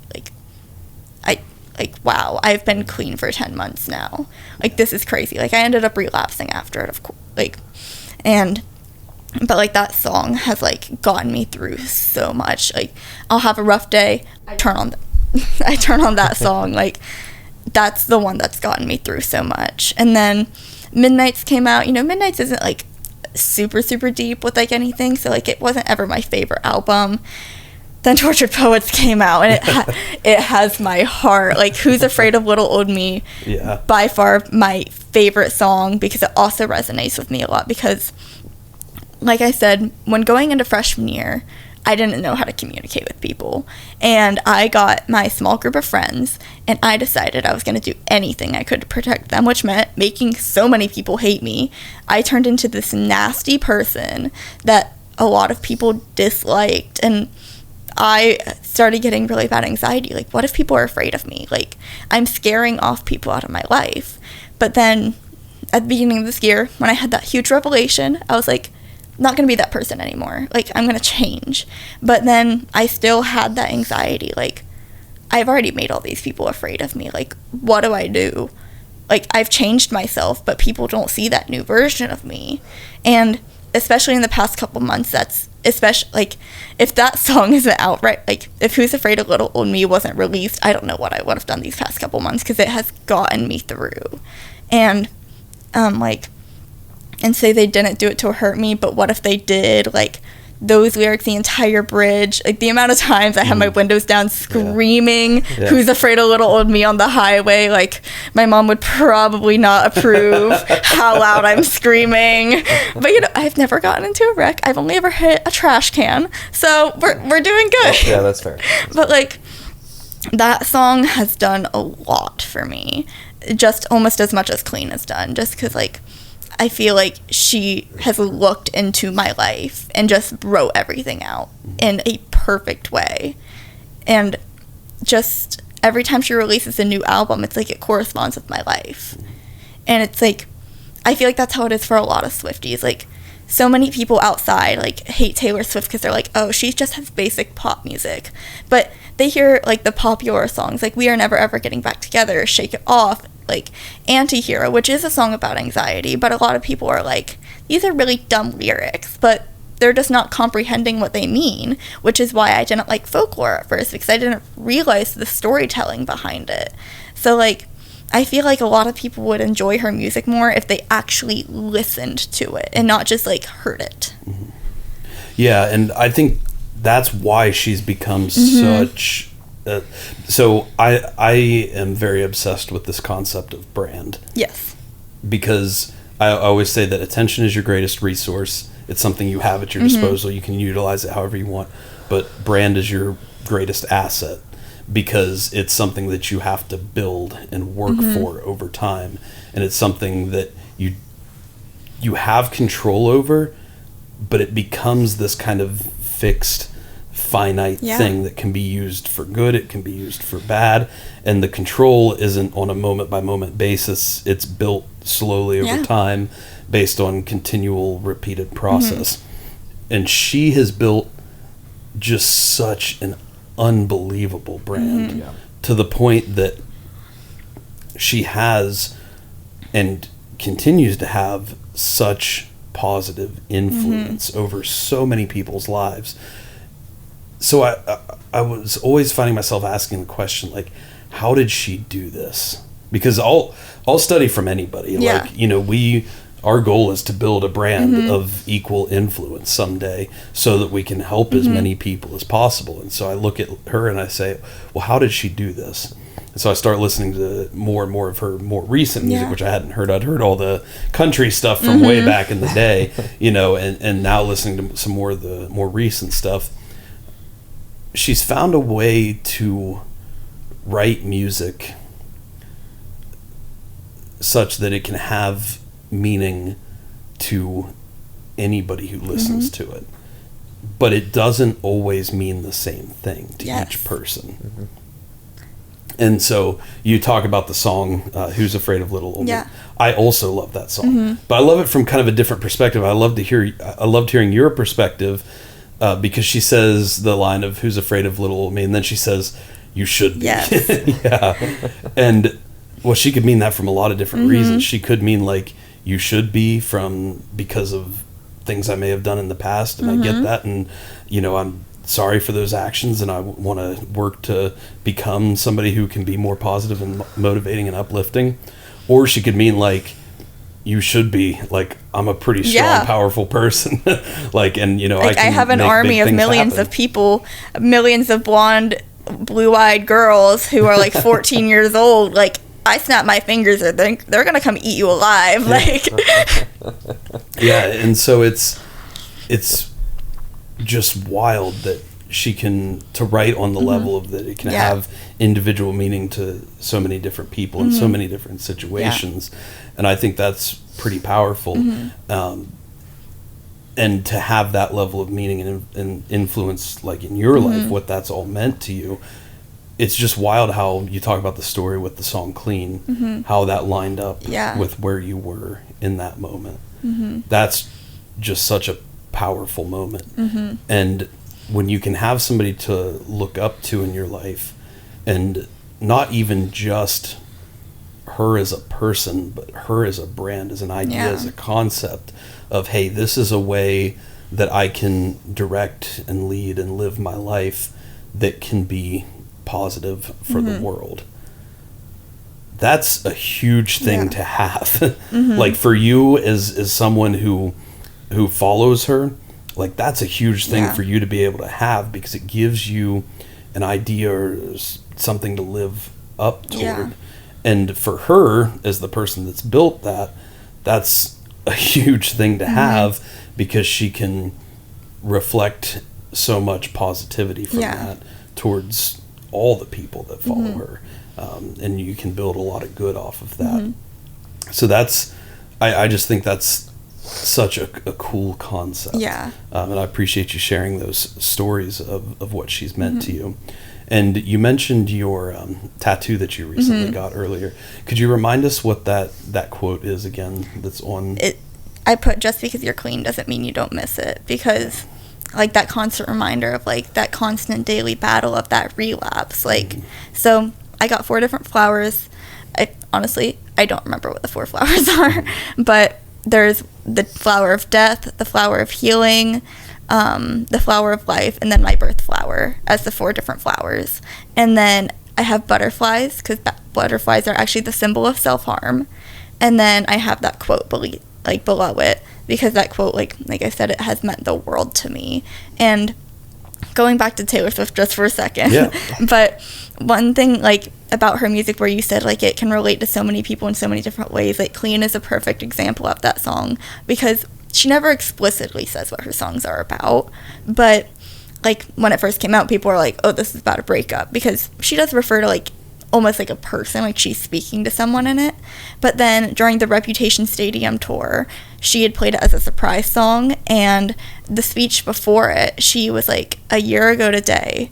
wow, I've been clean for 10 months now. Like, this is crazy. Like, I ended up relapsing after it, of course, like, but, like, that song has, like, gotten me through so much. Like, I'll have a rough day, I turn on that song, like, that's the one that's gotten me through so much. And then Midnights came out. You know, Midnights isn't, like, super, super deep with, like, anything, so, like, it wasn't ever my favorite album. Then Tortured Poets came out, and it has my heart. Like, Who's Afraid of Little Old Me, Yeah. by far my favorite song, because it also resonates with me a lot, because, like I said, when going into freshman year, I didn't know how to communicate with people. And I got my small group of friends, and I decided I was going to do anything I could to protect them, which meant making so many people hate me. I turned into this nasty person that a lot of people disliked, and I started getting really bad anxiety. Like, what if people are afraid of me? Like, I'm scaring off people out of my life. But then at the beginning of this year, when I had that huge revelation, I was like, not going to be that person anymore. Like, I'm going to change. But then I still had that anxiety. Like, I've already made all these people afraid of me. Like, what do I do? Like, I've changed myself, but people don't see that new version of me. And especially in the past couple months, that's especially, like, if that song isn't out, right, like, if Who's Afraid of Little Old Me wasn't released, I don't know what I would have done these past couple months, because it has gotten me through. And, like, and say they didn't do it to hurt me, but what if they did? Like, those lyrics, the entire bridge, like, the amount of times I had my windows down screaming, Who's Afraid of Little Old Me on the highway, like, my mom would probably not approve how loud I'm screaming. But, you know, I've never gotten into a wreck. I've only ever hit a trash can, so we're doing good. Yeah, that's fair. But, like, that song has done a lot for me, just almost as much as Clean has done, just because, like, I feel like she has looked into my life and just wrote everything out in a perfect way. And just every time she releases a new album, it's like it corresponds with my life. And it's like, I feel like that's how it is for a lot of Swifties. Like, so many people outside, like, hate Taylor Swift because they're like, oh, she just has basic pop music. But they hear, like, the popular songs, like We Are Never Ever Getting Back Together, Shake It Off, like Antihero, which is a song about anxiety, but a lot of people are like, these are really dumb lyrics, but they're just not comprehending what they mean, which is why I didn't like Folklore at first, because I didn't realize the storytelling behind it. So, like, I feel like a lot of people would enjoy her music more if they actually listened to it and not just, like, heard it. Mm-hmm. Yeah, and I think that's why she's become such... so I am very obsessed with this concept of brand. Yes. Because I always say that attention is your greatest resource. It's something you have at your disposal. You can utilize it however you want. But brand is your greatest asset, because it's something that you have to build and work for over time. And it's something that you have control over, but it becomes this kind of fixed, finite thing that can be used for good, it can be used for bad, and the control isn't on a moment by moment basis. It's built slowly over time based on continual repeated process. And she has built just such an unbelievable brand to the point that she has and continues to have such positive influence over so many people's lives. so I was always finding myself asking the question, like, how did she do this? Because I'll study from anybody. Yeah. Like, you know, our goal is to build a brand of equal influence someday so that we can help as many people as possible. And so I look at her and I say, well, how did she do this? And so I start listening to more and more of her more recent music, which I hadn't heard. I'd heard all the country stuff from way back in the day, you know, and now listening to some more of the more recent stuff. She's found a way to write music such that it can have meaning to anybody who listens to it, but it doesn't always mean the same thing to each person. And so you talk about the song Who's Afraid of Little Old Me. I also love that song, but I love it from kind of a different perspective. I loved hearing your perspective, because she says the line of Who's Afraid of Little Old Me, and then she says, you should be. Yeah. And well, she could mean that from a lot of different reasons. She could mean like, you should be because of things I may have done in the past, and I get that, and you know, I'm sorry for those actions, and I want to work to become somebody who can be more positive and motivating and uplifting. Or she could mean like, you should be like, I'm a pretty strong, powerful person. Like, and you know, like, I have an army of millions of people, millions of blonde, blue-eyed girls who are like 14 years old. Like, I snap my fingers, or they're gonna come eat you alive. Like, yeah, and so it's just wild that she can to write on the level of that it can have individual meaning to so many different people in so many different situations, and I think that's pretty powerful. And to have that level of meaning and influence, like in your life, what that's all meant to you. It's just wild how you talk about the story with the song Clean, how that lined up with where you were in that moment. That's just such a powerful moment. And when you can have somebody to look up to in your life, and not even just her as a person, but her as a brand, as an idea, as a concept of, hey, this is a way that I can direct and lead and live my life that can be positive for the world. That's a huge thing to have. Like, for you as someone who follows her, like, that's a huge thing for you to be able to have, because it gives you an idea or something to live up toward. And for her, as the person that's built that, that's a huge thing to have, because she can reflect so much positivity from that towards all the people that follow her, and you can build a lot of good off of that. So that's, I just think that's such a cool concept. And I appreciate you sharing those stories of what she's meant to you. And you mentioned your tattoo that you recently got earlier. Could you remind us what that quote is again that's on it? I put, just because you're clean doesn't mean you don't miss it, because like that constant reminder of like that constant daily battle of that relapse. Like, so I got 4 different flowers. I don't remember what the 4 flowers are, but there's the flower of death, the flower of healing, the flower of life, and then my birth flower as the 4 different flowers. And then I have butterflies, because butterflies are actually the symbol of self-harm. And then I have that quote below it, because that quote, like I said, it has meant the world to me. And going back to Taylor Swift just for a second, but one thing like about her music where you said like it can relate to so many people in so many different ways, like Clean is a perfect example of that song, because she never explicitly says what her songs are about, but like when it first came out, people were like, oh, this is about a breakup, because she does refer to like almost like a person, like she's speaking to someone in it. But then during the Reputation Stadium tour, she had played it as a surprise song, and the speech before it, she was like, a year ago today,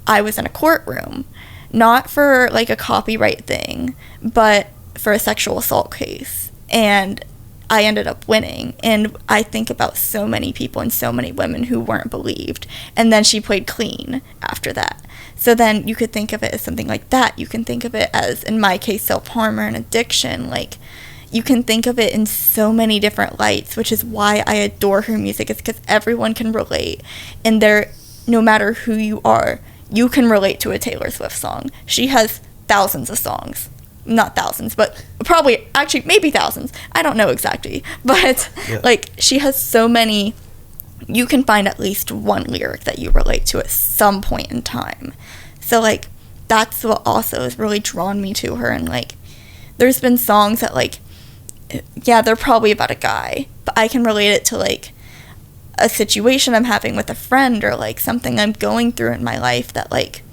I was in a courtroom, not for like a copyright thing, but for a sexual assault case, and I ended up winning. And I think about so many people and so many women who weren't believed. And then she played Clean after that. So then you could think of it as something like that. You can think of it as, in my case, self-harm or an addiction. Like, you can think of it in so many different lights, which is why I adore her music. It's because everyone can relate. And no matter who you are, you can relate to a Taylor Swift song. She has thousands of songs. Not thousands, but probably, actually, maybe thousands. I don't know exactly. But, like, she has so many. You can find at least one lyric that you relate to at some point in time. So, like, that's what also has really drawn me to her. And, like, there's been songs that, like, yeah, they're probably about a guy, but I can relate it to, like, a situation I'm having with a friend or, like, something I'm going through in my life that, like,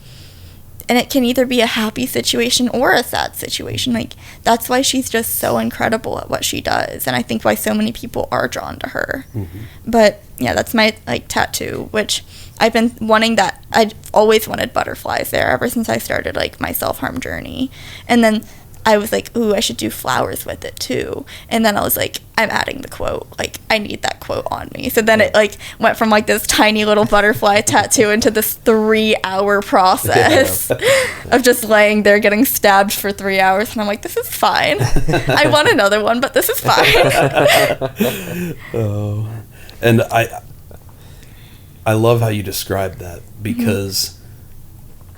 and it can either be a happy situation or a sad situation. Like, that's why she's just so incredible at what she does, and I think why so many people are drawn to her. But yeah, that's my, like, tattoo, which I've been wanting that. I've always wanted butterflies there ever since I started, like, my self-harm journey. And then I was like, ooh, I should do flowers with it too. And then I was like, I'm adding the quote. Like, I need that quote on me. So then it, like, went from, like, this tiny little butterfly tattoo into this 3-hour process of just laying there getting stabbed for 3 hours. And I'm like, this is fine. I want another one, but this is fine. Oh, and I love how you described that, because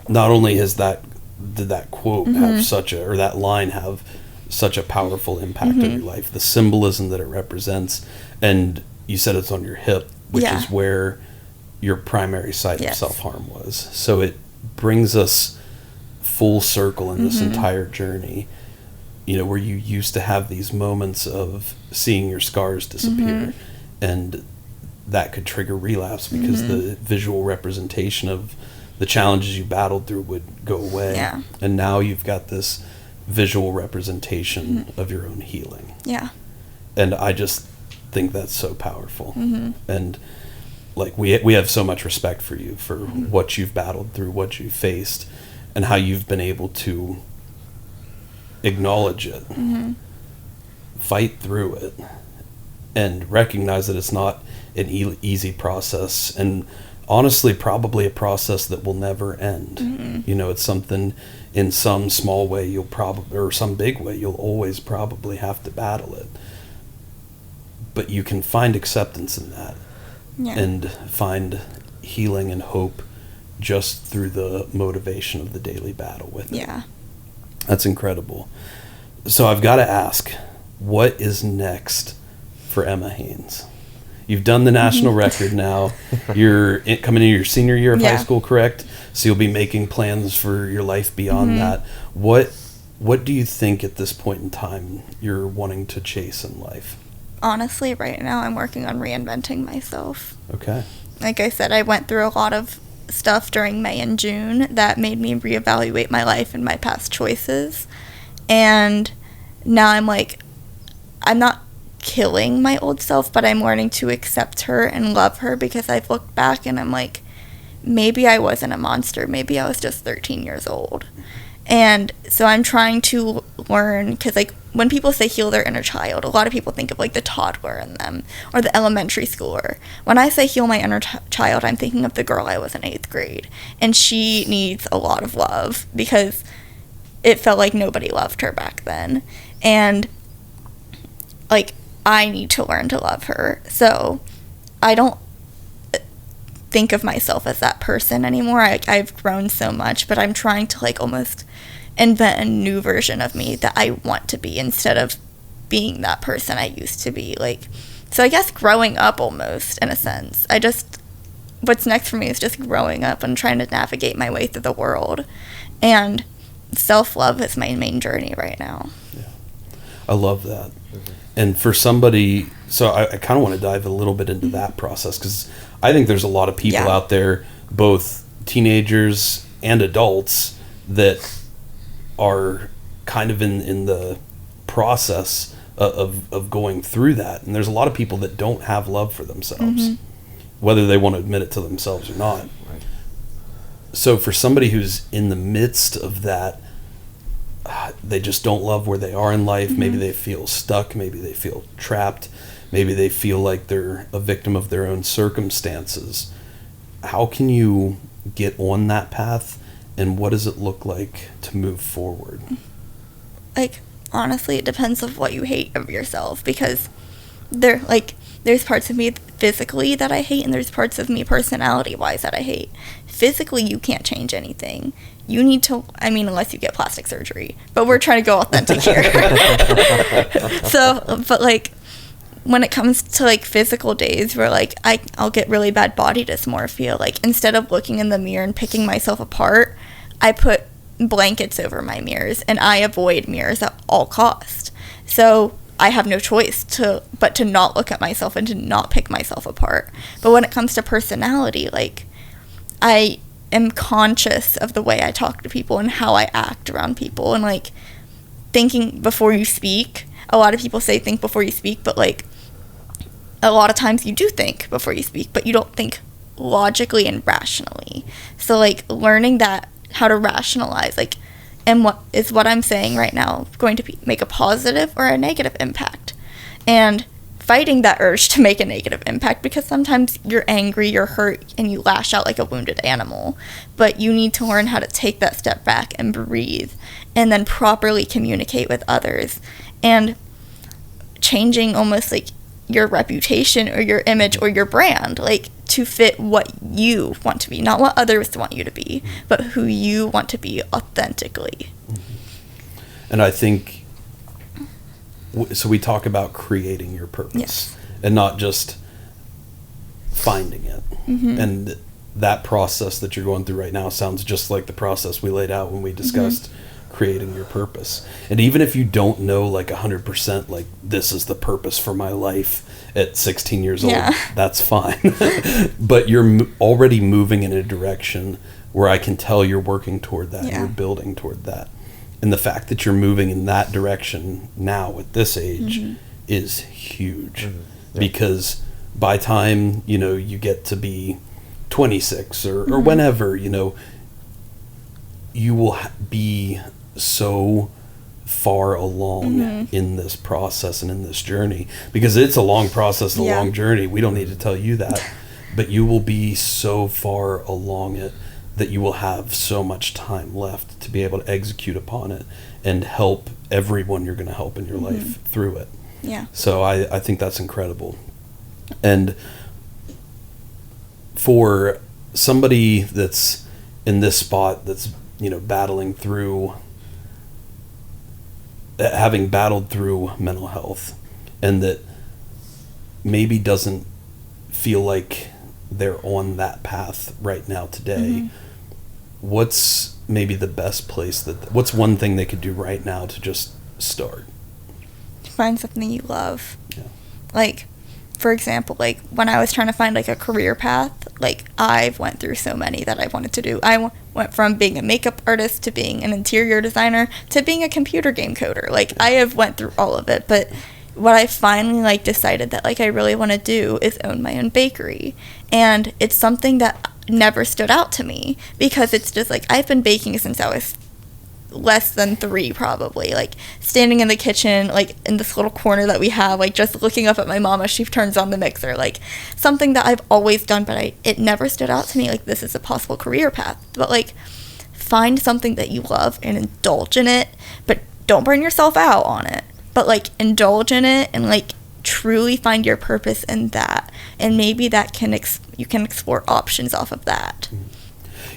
not only did that quote have or that line have such a powerful impact on your life, the symbolism that it represents, and you said it's on your hip, which is where your primary site of self-harm was. So it brings us full circle in this entire journey, you know, where you used to have these moments of seeing your scars disappear, and that could trigger relapse because the visual representation of the challenges you battled through would go away. Yeah. And now you've got this visual representation of your own healing. Yeah. And I just think that's so powerful. And, like, we have so much respect for you for what you've battled through, what you've faced, and how you've been able to acknowledge it, fight through it, and recognize that it's not an easy process, and honestly probably a process that will never end. You know, it's something in some small way you'll probably, or some big way, you'll always probably have to battle it, but you can find acceptance in that and find healing and hope just through the motivation of the daily battle with it. That's incredible. So I've got to ask, what is next for Emma Haines? You've done the national record now. You're coming into your senior year of high school, correct? So you'll be making plans for your life beyond that. What do you think at this point in time you're wanting to chase in life? Honestly, right now I'm working on reinventing myself. Okay. Like I said, I went through a lot of stuff during May and June that made me reevaluate my life and my past choices. And now I'm like, I'm not killing my old self, but I'm learning to accept her and love her, because I've looked back and I'm like, maybe I wasn't a monster. Maybe I was just 13 years old. And so I'm trying to learn, because, like, when people say heal their inner child, a lot of people think of, like, the toddler in them or the elementary schooler. When I say heal my inner child, I'm thinking of the girl I was in 8th grade, and she needs a lot of love because it felt like nobody loved her back then. And, like, I need to learn to love her. So I don't think of myself as that person anymore. I've grown so much, but I'm trying to, like, almost invent a new version of me that I want to be, instead of being that person I used to be. Like, so I guess growing up, almost, in a sense. What's next for me is just growing up and trying to navigate my way through the world. And self-love is my main journey right now. Yeah. I love that. And for somebody, so I kind of want to dive a little bit into that process, because I think there's a lot of people out there, both teenagers and adults, that are kind of in the process of going through that. And there's a lot of people that don't have love for themselves, whether they want to admit it to themselves or not. Right. So for somebody who's in the midst of that, they just don't love where they are in life. Maybe they feel stuck. Maybe they feel trapped. Maybe they feel like they're a victim of their own circumstances. How can you get on that path, and what does it look like to move forward? Like, honestly, it depends on what you hate of yourself, because there's parts of me physically that I hate, and there's parts of me personality-wise that I hate. Physically, you can't change anything. You need to, I mean, unless you get plastic surgery. But we're trying to go authentic here. So, but, like, when it comes to, like, physical days where, like, I'll get really bad body dysmorphia, like, instead of looking in the mirror and picking myself apart, I put blankets over my mirrors, and I avoid mirrors at all cost. So I have no choice but to not look at myself and to not pick myself apart. But when it comes to personality, like, I am conscious of the way I talk to people and how I act around people, and, like, thinking before you speak. A lot of people say think before you speak, but, like, a lot of times you do think before you speak, but you don't think logically and rationally. So, like, learning that, how to rationalize, like, and what I'm saying right now going to make a positive or a negative impact, and fighting that urge to make a negative impact, because sometimes you're angry, you're hurt, and you lash out like a wounded animal. But you need to learn how to take that step back and breathe, and then properly communicate with others, and changing almost like your reputation or your image or your brand, like, to fit what you want to be, not what others want you to be, but who you want to be authentically. And I think, so we talk about creating your purpose, and not just finding it. And that process that you're going through right now sounds just like the process we laid out when we discussed creating your purpose. And even if you don't know, like, 100%, like, this is the purpose for my life at 16 years old, that's fine. But you're already moving in a direction where I can tell you're working toward that, you're building toward that. And the fact that you're moving in that direction now at this age is huge. Because by time, you know, you get to be 26 or whenever, you know, you will be so far along in this process and in this journey, because it's a long process, a long journey. We don't need to tell you that, but you will be so far along it that you will have so much time left to be able to execute upon it and help everyone you're going to help in your life through it. So I think that's incredible. And for somebody that's in this spot, that's, you know, having battled through mental health, and that maybe doesn't feel like they're on that path right now today, what's maybe the best place what's one thing they could do right now to just start? Find something you love. Like, for example, like, when I was trying to find, like, a career path, like, I've went through so many that I wanted to do. I went from being a makeup artist to being an interior designer to being a computer game coder. Like, I have went through all of it, but what I finally, like, decided that, like, I really want to do is own my own bakery. And it's something that never stood out to me, because it's just, like, I've been baking since I was less than 3, probably, like, standing in the kitchen, like, in this little corner that we have, like, just looking up at my mom as she turns on the mixer, like, something that I've always done, but it never stood out to me, like, this is a possible career path. But, like, find something that you love and indulge in it, but don't burn yourself out on it, but, like, indulge in it and, like, truly find your purpose in that, and maybe that you can explore options off of that.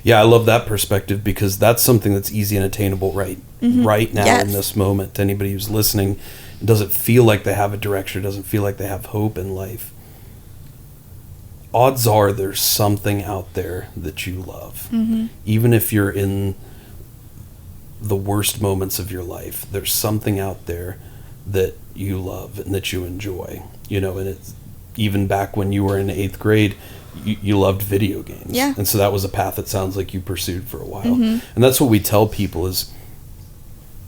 Yeah, I love that perspective, because that's something that's easy and attainable right now in this moment. To anybody who's listening, it doesn't feel like they have a direction, doesn't feel like they have hope in life. Odds are there's something out there that you love. Even if you're in the worst moments of your life, there's something out there that you love and that you enjoy. You know, and it's even back when you were in 8th grade, you loved video games. And so that was a path that sounds like you pursued for a while. And that's what we tell people is,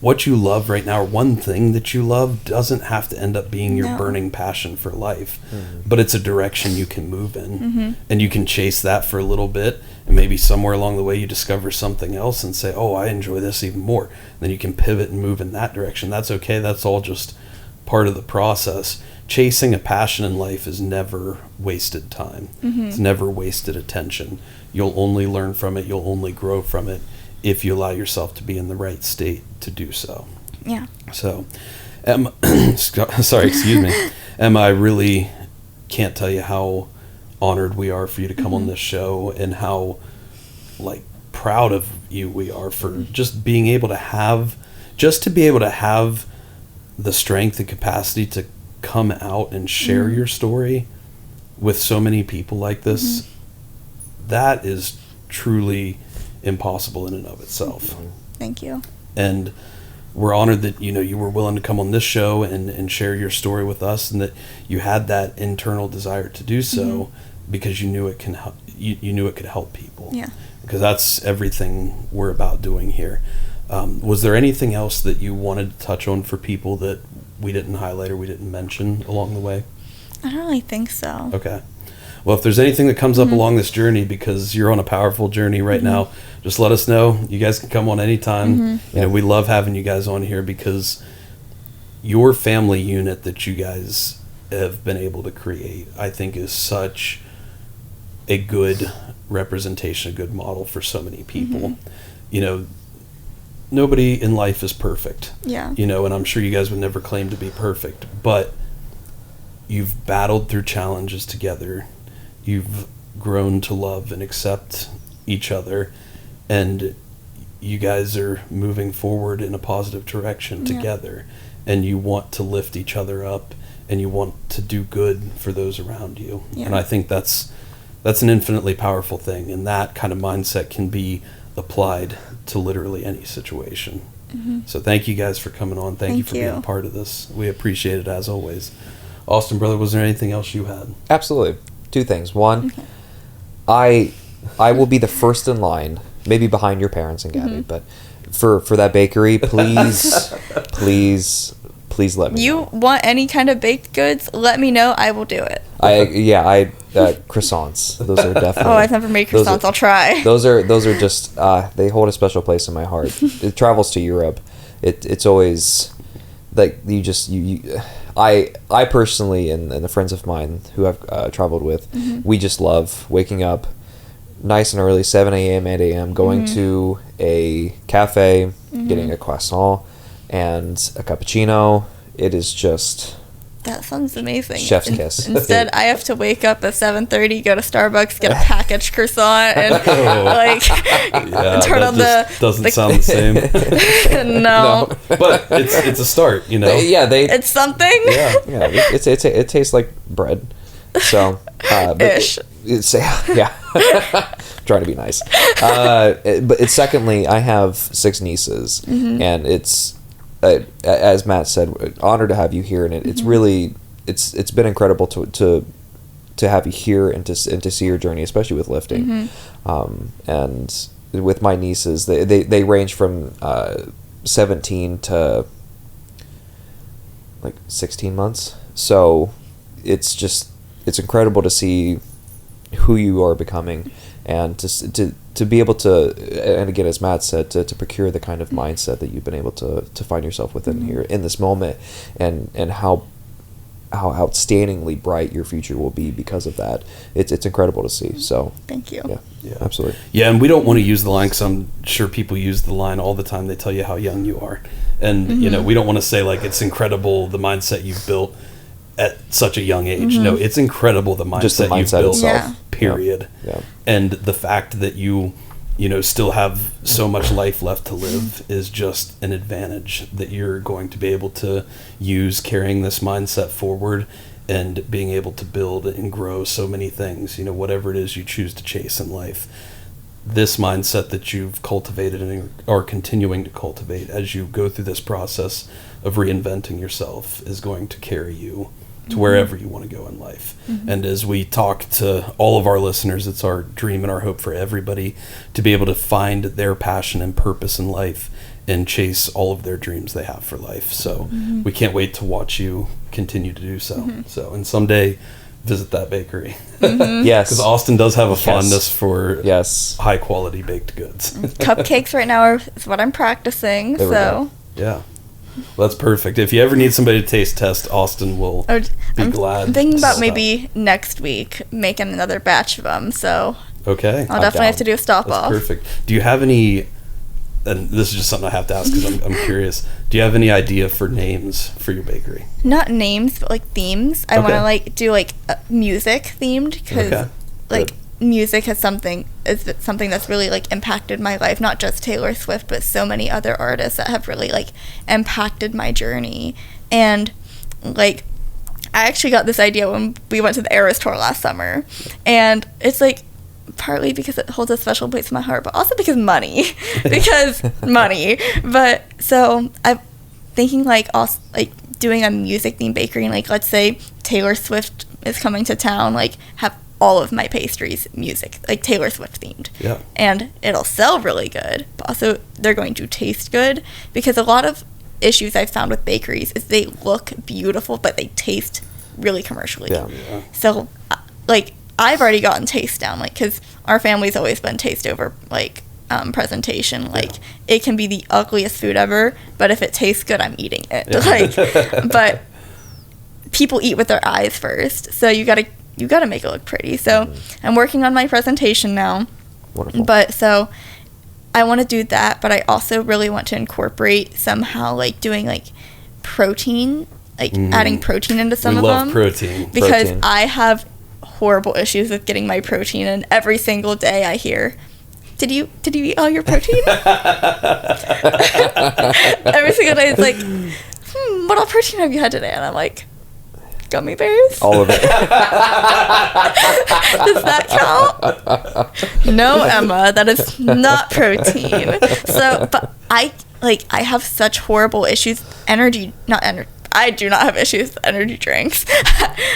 what you love right now, or one thing that you love, doesn't have to end up being your burning passion for life. But it's a direction you can move in. And you can chase that for a little bit, and maybe somewhere along the way you discover something else and say, oh, I enjoy this even more. Then you can pivot and move in that direction. That's okay. That's all just part of the process. Chasing a passion in life is never wasted time. It's never wasted attention. You'll only learn from it. You'll only grow from it if you allow yourself to be in the right state to do so. So, excuse me. Emma, I really can't tell you how honored we are for you to come on this show, and how like proud of you we are for just being able to have the strength and capacity to come out and share your story with so many people like this. That is truly impossible in and of itself. Thank you. And we're honored that you were willing to come on this show and share your story with us, and that you had that internal desire to do so because you knew it can help. You knew it could help people. Yeah. Because that's everything we're about doing here. Was there anything else that you wanted to touch on for people that we didn't highlight or we didn't mention along the way? I don't really think so. Okay. Well, if there's anything that comes up along this journey, because you're on a powerful journey right now, just let us know. You guys can come on anytime. We love having you guys on here, because your family unit that you guys have been able to create, I think, is such a good representation, a good model for so many people. Nobody in life is perfect. Yeah. And I'm sure you guys would never claim to be perfect, but you've battled through challenges together. You've grown to love and accept each other, and you guys are moving forward in a positive direction together, and you want to lift each other up, and you want to do good for those around you. And I think that's an infinitely powerful thing, and that kind of mindset can be applied to literally any situation. So thank you guys for coming on. Thank you for being a part of this. We appreciate it as always. Austin, brother, was there anything else you had? Absolutely. 2 things. One, I will be the first in line, maybe behind your parents and Gabby, but for that bakery, please let me know. You want any kind of baked goods? Let me know. I will do it. Croissants. Those are definitely. Oh, I've never made croissants. I'll try. Those are just they hold a special place in my heart. It travels to Europe. It's always like I personally and the friends of mine who I've traveled with, we just love waking up nice and early, 7 a.m., 8 a.m., going to a cafe, getting a croissant and a cappuccino. It is just... That sounds amazing. Chef's kiss. Instead, I have to wake up at 7:30, go to Starbucks, get a packaged croissant, and turn on the... Doesn't sound the same. No. But it's a start, It's something. Yeah. It tastes like bread. So... Ish. Trying to be nice. But it's secondly, I have 6 nieces, and it's... as Matt said, honored to have you here, and it's really it's been incredible to have you here and to see your journey, especially with lifting. And with my nieces, they range from 17 to like 16 months. So it's incredible to see who you are becoming, and to be able to, and again, as Matt said, to procure the kind of mindset that you've been able to find yourself within here in this moment, and how outstandingly bright your future will be because of that. It's incredible to see. So thank you. Yeah, absolutely. Yeah, and we don't want to use the line, because I'm sure people use the line all the time. They tell you how young you are, and we don't want to say like it's incredible the mindset you've built at such a young age. No, it's incredible the mindset, Just the mindset you've built. itself. Period. Yeah. And the fact that you still have so much life left to live is just an advantage that you're going to be able to use, carrying this mindset forward and being able to build and grow so many things, whatever it is you choose to chase in life. This mindset that you've cultivated and are continuing to cultivate as you go through this process of reinventing yourself is going to carry you to wherever you want to go in life. And as we talk to all of our listeners, it's our dream and our hope for everybody to be able to find their passion and purpose in life and chase all of their dreams they have for life. So we can't wait to watch you continue to do so. And someday visit that bakery. Yes. Because Austin does have a fondness for high quality baked goods. Cupcakes right now is what I'm practicing. There we go. Yeah. Well, that's perfect. If you ever need somebody to taste test, Austin will be glad. I'm thinking about to maybe next week making another batch of them. So okay. I'll definitely have to do a stop That's off. perfect. Do you have any and this is just something I have to ask because I'm curious. Do you have any idea for names for your bakery? Not names, but like themes. I want to like do like music themed because like music is something that's really like impacted my life. Not just Taylor Swift, but so many other artists that have really like impacted my journey. And like I actually got this idea when we went to the Eras tour last summer, and it's like partly because it holds a special place in my heart, but also because money. But so I'm thinking like also like doing a music themed bakery, and like let's say Taylor Swift is coming to town, like have all of my pastries music like Taylor Swift themed. Yeah. And it'll sell really good, but also they're going to taste good, because a lot of issues I've found with bakeries is they look beautiful but they taste really commercially. Yeah. So like I've already gotten taste down, like, because our family's always been taste over, like, presentation. Like, it can be the ugliest food ever, but if it tastes good, I'm eating it. Yeah. Like, but people eat with their eyes first, so you gotta make it look pretty. So I'm working on my presentation now. Wonderful. But so I want to do that, but I also really want to incorporate somehow, like, doing, like, protein, like, adding protein into some of them. We love protein. Because I have horrible issues with getting my protein, and every single day I hear, did you eat all your protein? Every single day it's like, what all protein have you had today? And I'm like, gummy bears. All of it. Does that count? No, Emma, that is not protein. So, but I have such horrible issues. I do not have issues with energy drinks.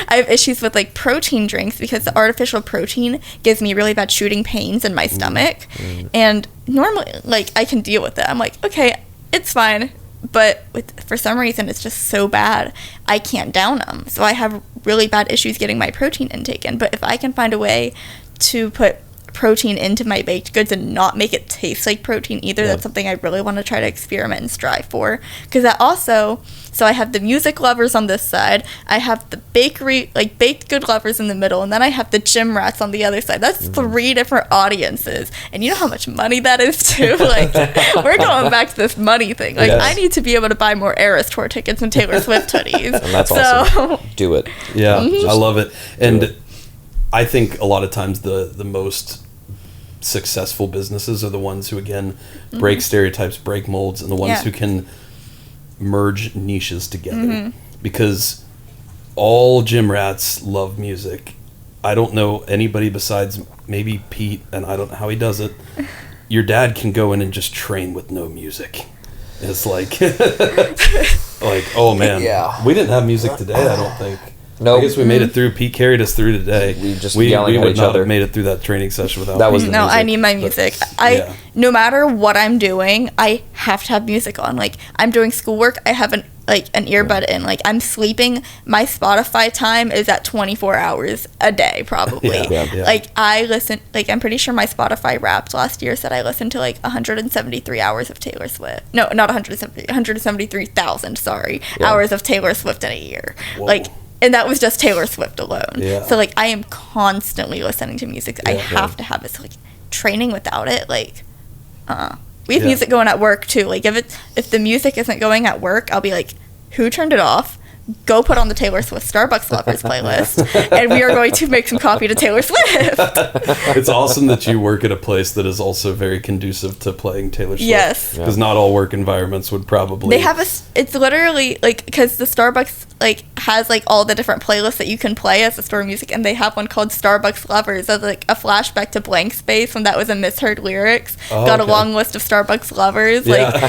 I have issues with like protein drinks because the artificial protein gives me really bad shooting pains in my stomach. And normally, like, I can deal with it. I'm like, okay, it's fine. But for some reason, it's just so bad, I can't down them. So I have really bad issues getting my protein intake in. But if I can find a way to put protein into my baked goods and not make it taste like protein either, that's something I really want to try to experiment and strive for. Because that also, so I have the music lovers on this side, I have the bakery, like baked good lovers in the middle, and then I have the gym rats on the other side. That's 3 different audiences, and you know how much money that is too. Like, we're going back to this money thing. Like, I need to be able to buy more Eras tour tickets and Taylor Swift hoodies. And that's awesome. Do it. Yeah, I love it. And I think a lot of times the most successful businesses are the ones who, again, break stereotypes, break molds, and the ones who can merge niches together. Because all gym rats love music. I don't know anybody besides maybe Pete, and I don't know how he does it. Your dad can go in and just train with no music. It's like, like, oh man, we didn't have music today, I don't think. No, I guess we made it through. Pete carried us through today. We just we yelling at would each not other. have made it through that training session without. That was music. No, music. I need my music. No matter what I'm doing, I have to have music on. Like, I'm doing schoolwork, I have an earbud in. Like, I'm sleeping, my Spotify time is at 24 hours a day probably. Like, I listen, like, I'm pretty sure my Spotify Wrapped last year said I listened to like 173 hours of Taylor Swift. No, not 173,000 hours of Taylor Swift in a year. Whoa. Like, and that was just Taylor Swift alone. So like, I am constantly listening to music. I have to have it. So like, training without it, like, we have music going at work too. Like, if the music isn't going at work, I'll be like, who turned it off? Go put on the Taylor Swift Starbucks Lovers playlist, and we are going to make some coffee to Taylor Swift. It's awesome that you work at a place that is also very conducive to playing Taylor Swift. Yes. Because not all work environments would probably... They have it's literally, like, because the Starbucks, like, has, like, all the different playlists that you can play as a store of music, and they have one called Starbucks Lovers. That's, like, a flashback to Blank Space when that was a misheard lyrics. Got a long list of Starbucks Lovers. Like, so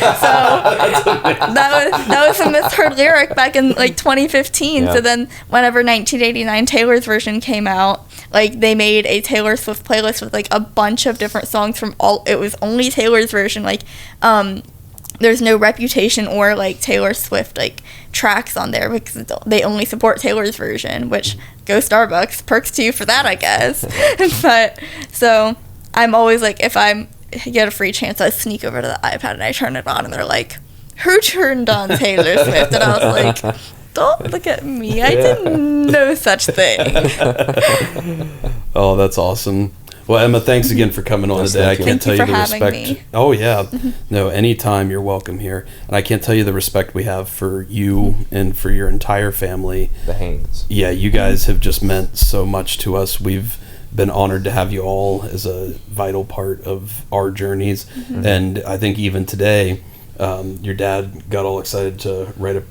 that was a misheard lyric back in, like, 2015. So then whenever 1989 Taylor's version came out, like, they made a Taylor Swift playlist with, like, a bunch of different songs from it was only Taylor's version. Like, there's no Reputation or, like, Taylor Swift, like, tracks on there because they only support Taylor's version, which, go Starbucks, perks to you for that, I guess. But so I'm always like, if I get a free chance, I sneak over to the iPad and I turn it on, and they're like, who turned on Taylor Swift? And I was like, don't look at me, I did no such thing. Oh, that's awesome. Well, Emma, thanks again for coming on Yes, today. I thank you. can't Thank tell you you the for having respect. me. Oh yeah, no, anytime you're welcome here, and I can't tell you the respect we have for you and for your entire family. The Haines. Yeah, you guys have just meant so much to us. We've been honored to have you all as a vital part of our journeys, and I think even today, your dad got all excited to write a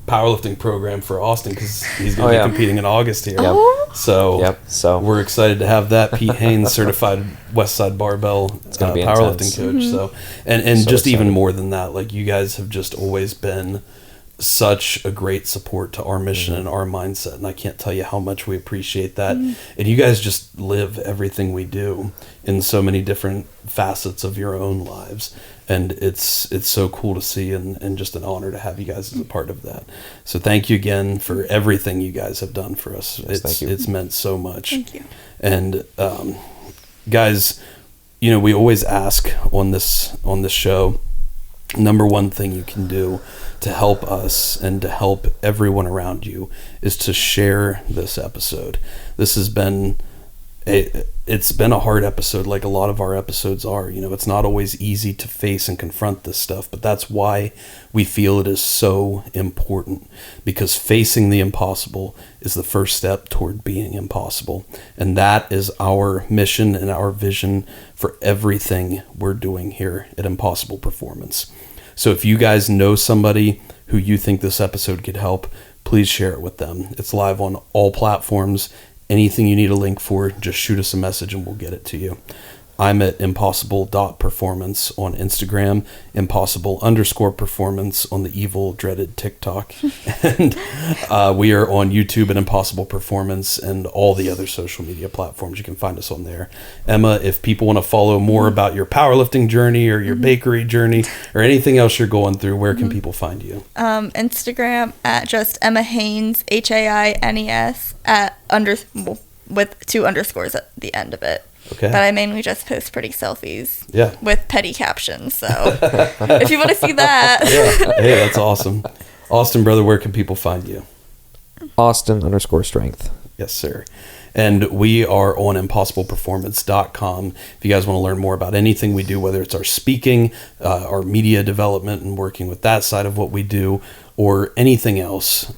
powerlifting program for Austin because he's going to be competing in August here. Oh. So we're excited to have that. Pete Haines, certified Westside Barbell gonna be powerlifting intense. coach. So and So just even excited. more than that, like you guys have just always been such a great support to our mission and our mindset, and I can't tell you how much we appreciate that. And you guys just live everything we do in so many different facets of your own lives, and it's so cool to see, and just an honor to have you guys as a part of that. So thank you again for everything you guys have done for us. thank you. It's meant so much. Thank you. And guys, we always ask on this show, number one thing you can do to help us and to help everyone around you is to share this episode. This has been it's been a hard episode, like a lot of our episodes are. It's not always easy to face and confront this stuff, but that's why we feel it is so important, because facing the impossible is the first step toward being impossible. And that is our mission and our vision for everything we're doing here at Impossible Performance. So if you guys know somebody who you think this episode could help, please share it with them. It's live on all platforms. Anything you need a link for, just shoot us a message and we'll get it to you. I'm at impossible.performance on Instagram, impossible_performance on the evil, dreaded TikTok. And we are on YouTube at Impossible Performance and all the other social media platforms. You can find us on there. Emma, if people want to follow more about your powerlifting journey or your bakery journey or anything else you're going through, where can people find you? Instagram at just Emma Haines, Haines with 2 underscores at the end of it. Okay. But I mainly just post pretty selfies. Yeah. With petty captions. So if you want to see that. Yeah. Hey, that's awesome. Austin, brother, where can people find you? Austin_strength. Yes, sir. And we are on impossibleperformance.com. If you guys want to learn more about anything we do, whether it's our speaking, our media development and working with that side of what we do, or anything else,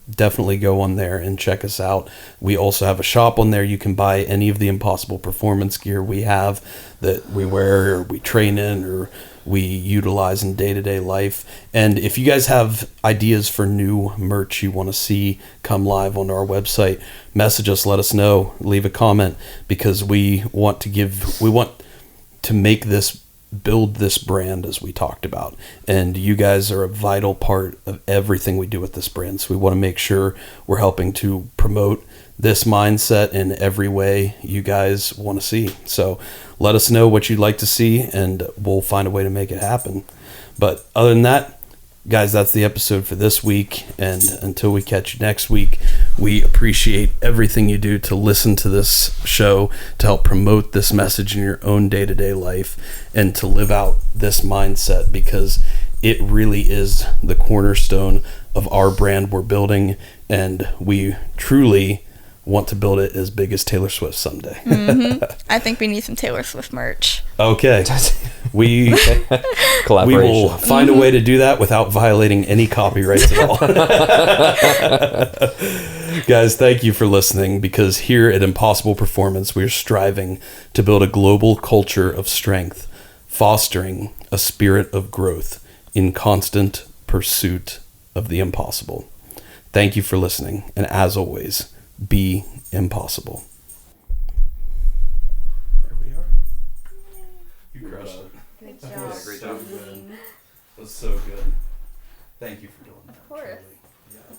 definitely go on there and check us out. We also have a shop on there. You can buy any of the Impossible Performance gear we have that we wear or we train in or we utilize in day-to-day life. And if you guys have ideas for new merch you want to see come live on our website, message us, let us know, leave a comment, because we want to make this, build this brand as we talked about, and you guys are a vital part of everything we do with this brand. So we want to make sure we're helping to promote this mindset in every way you guys want to see. So let us know what you'd like to see and we'll find a way to make it happen. But other than that, guys, that's the episode for this week, and until we catch you next week, we appreciate everything you do to listen to this show, to help promote this message in your own day-to-day life, and to live out this mindset, because it really is the cornerstone of our brand we're building, and we truly want to build it as big as Taylor Swift someday. I think we need some Taylor Swift merch. Okay. We Collaboration. will find a way to do that without violating any copyrights at all. Guys, thank you for listening, because here at Impossible Performance, we are striving to build a global culture of strength, fostering a spirit of growth in constant pursuit of the impossible. Thank you for listening, and as always, be impossible. There we are. You crushed it. Good job. Great job. That was so good. Thank you for doing that. Of course. Truly. Yeah.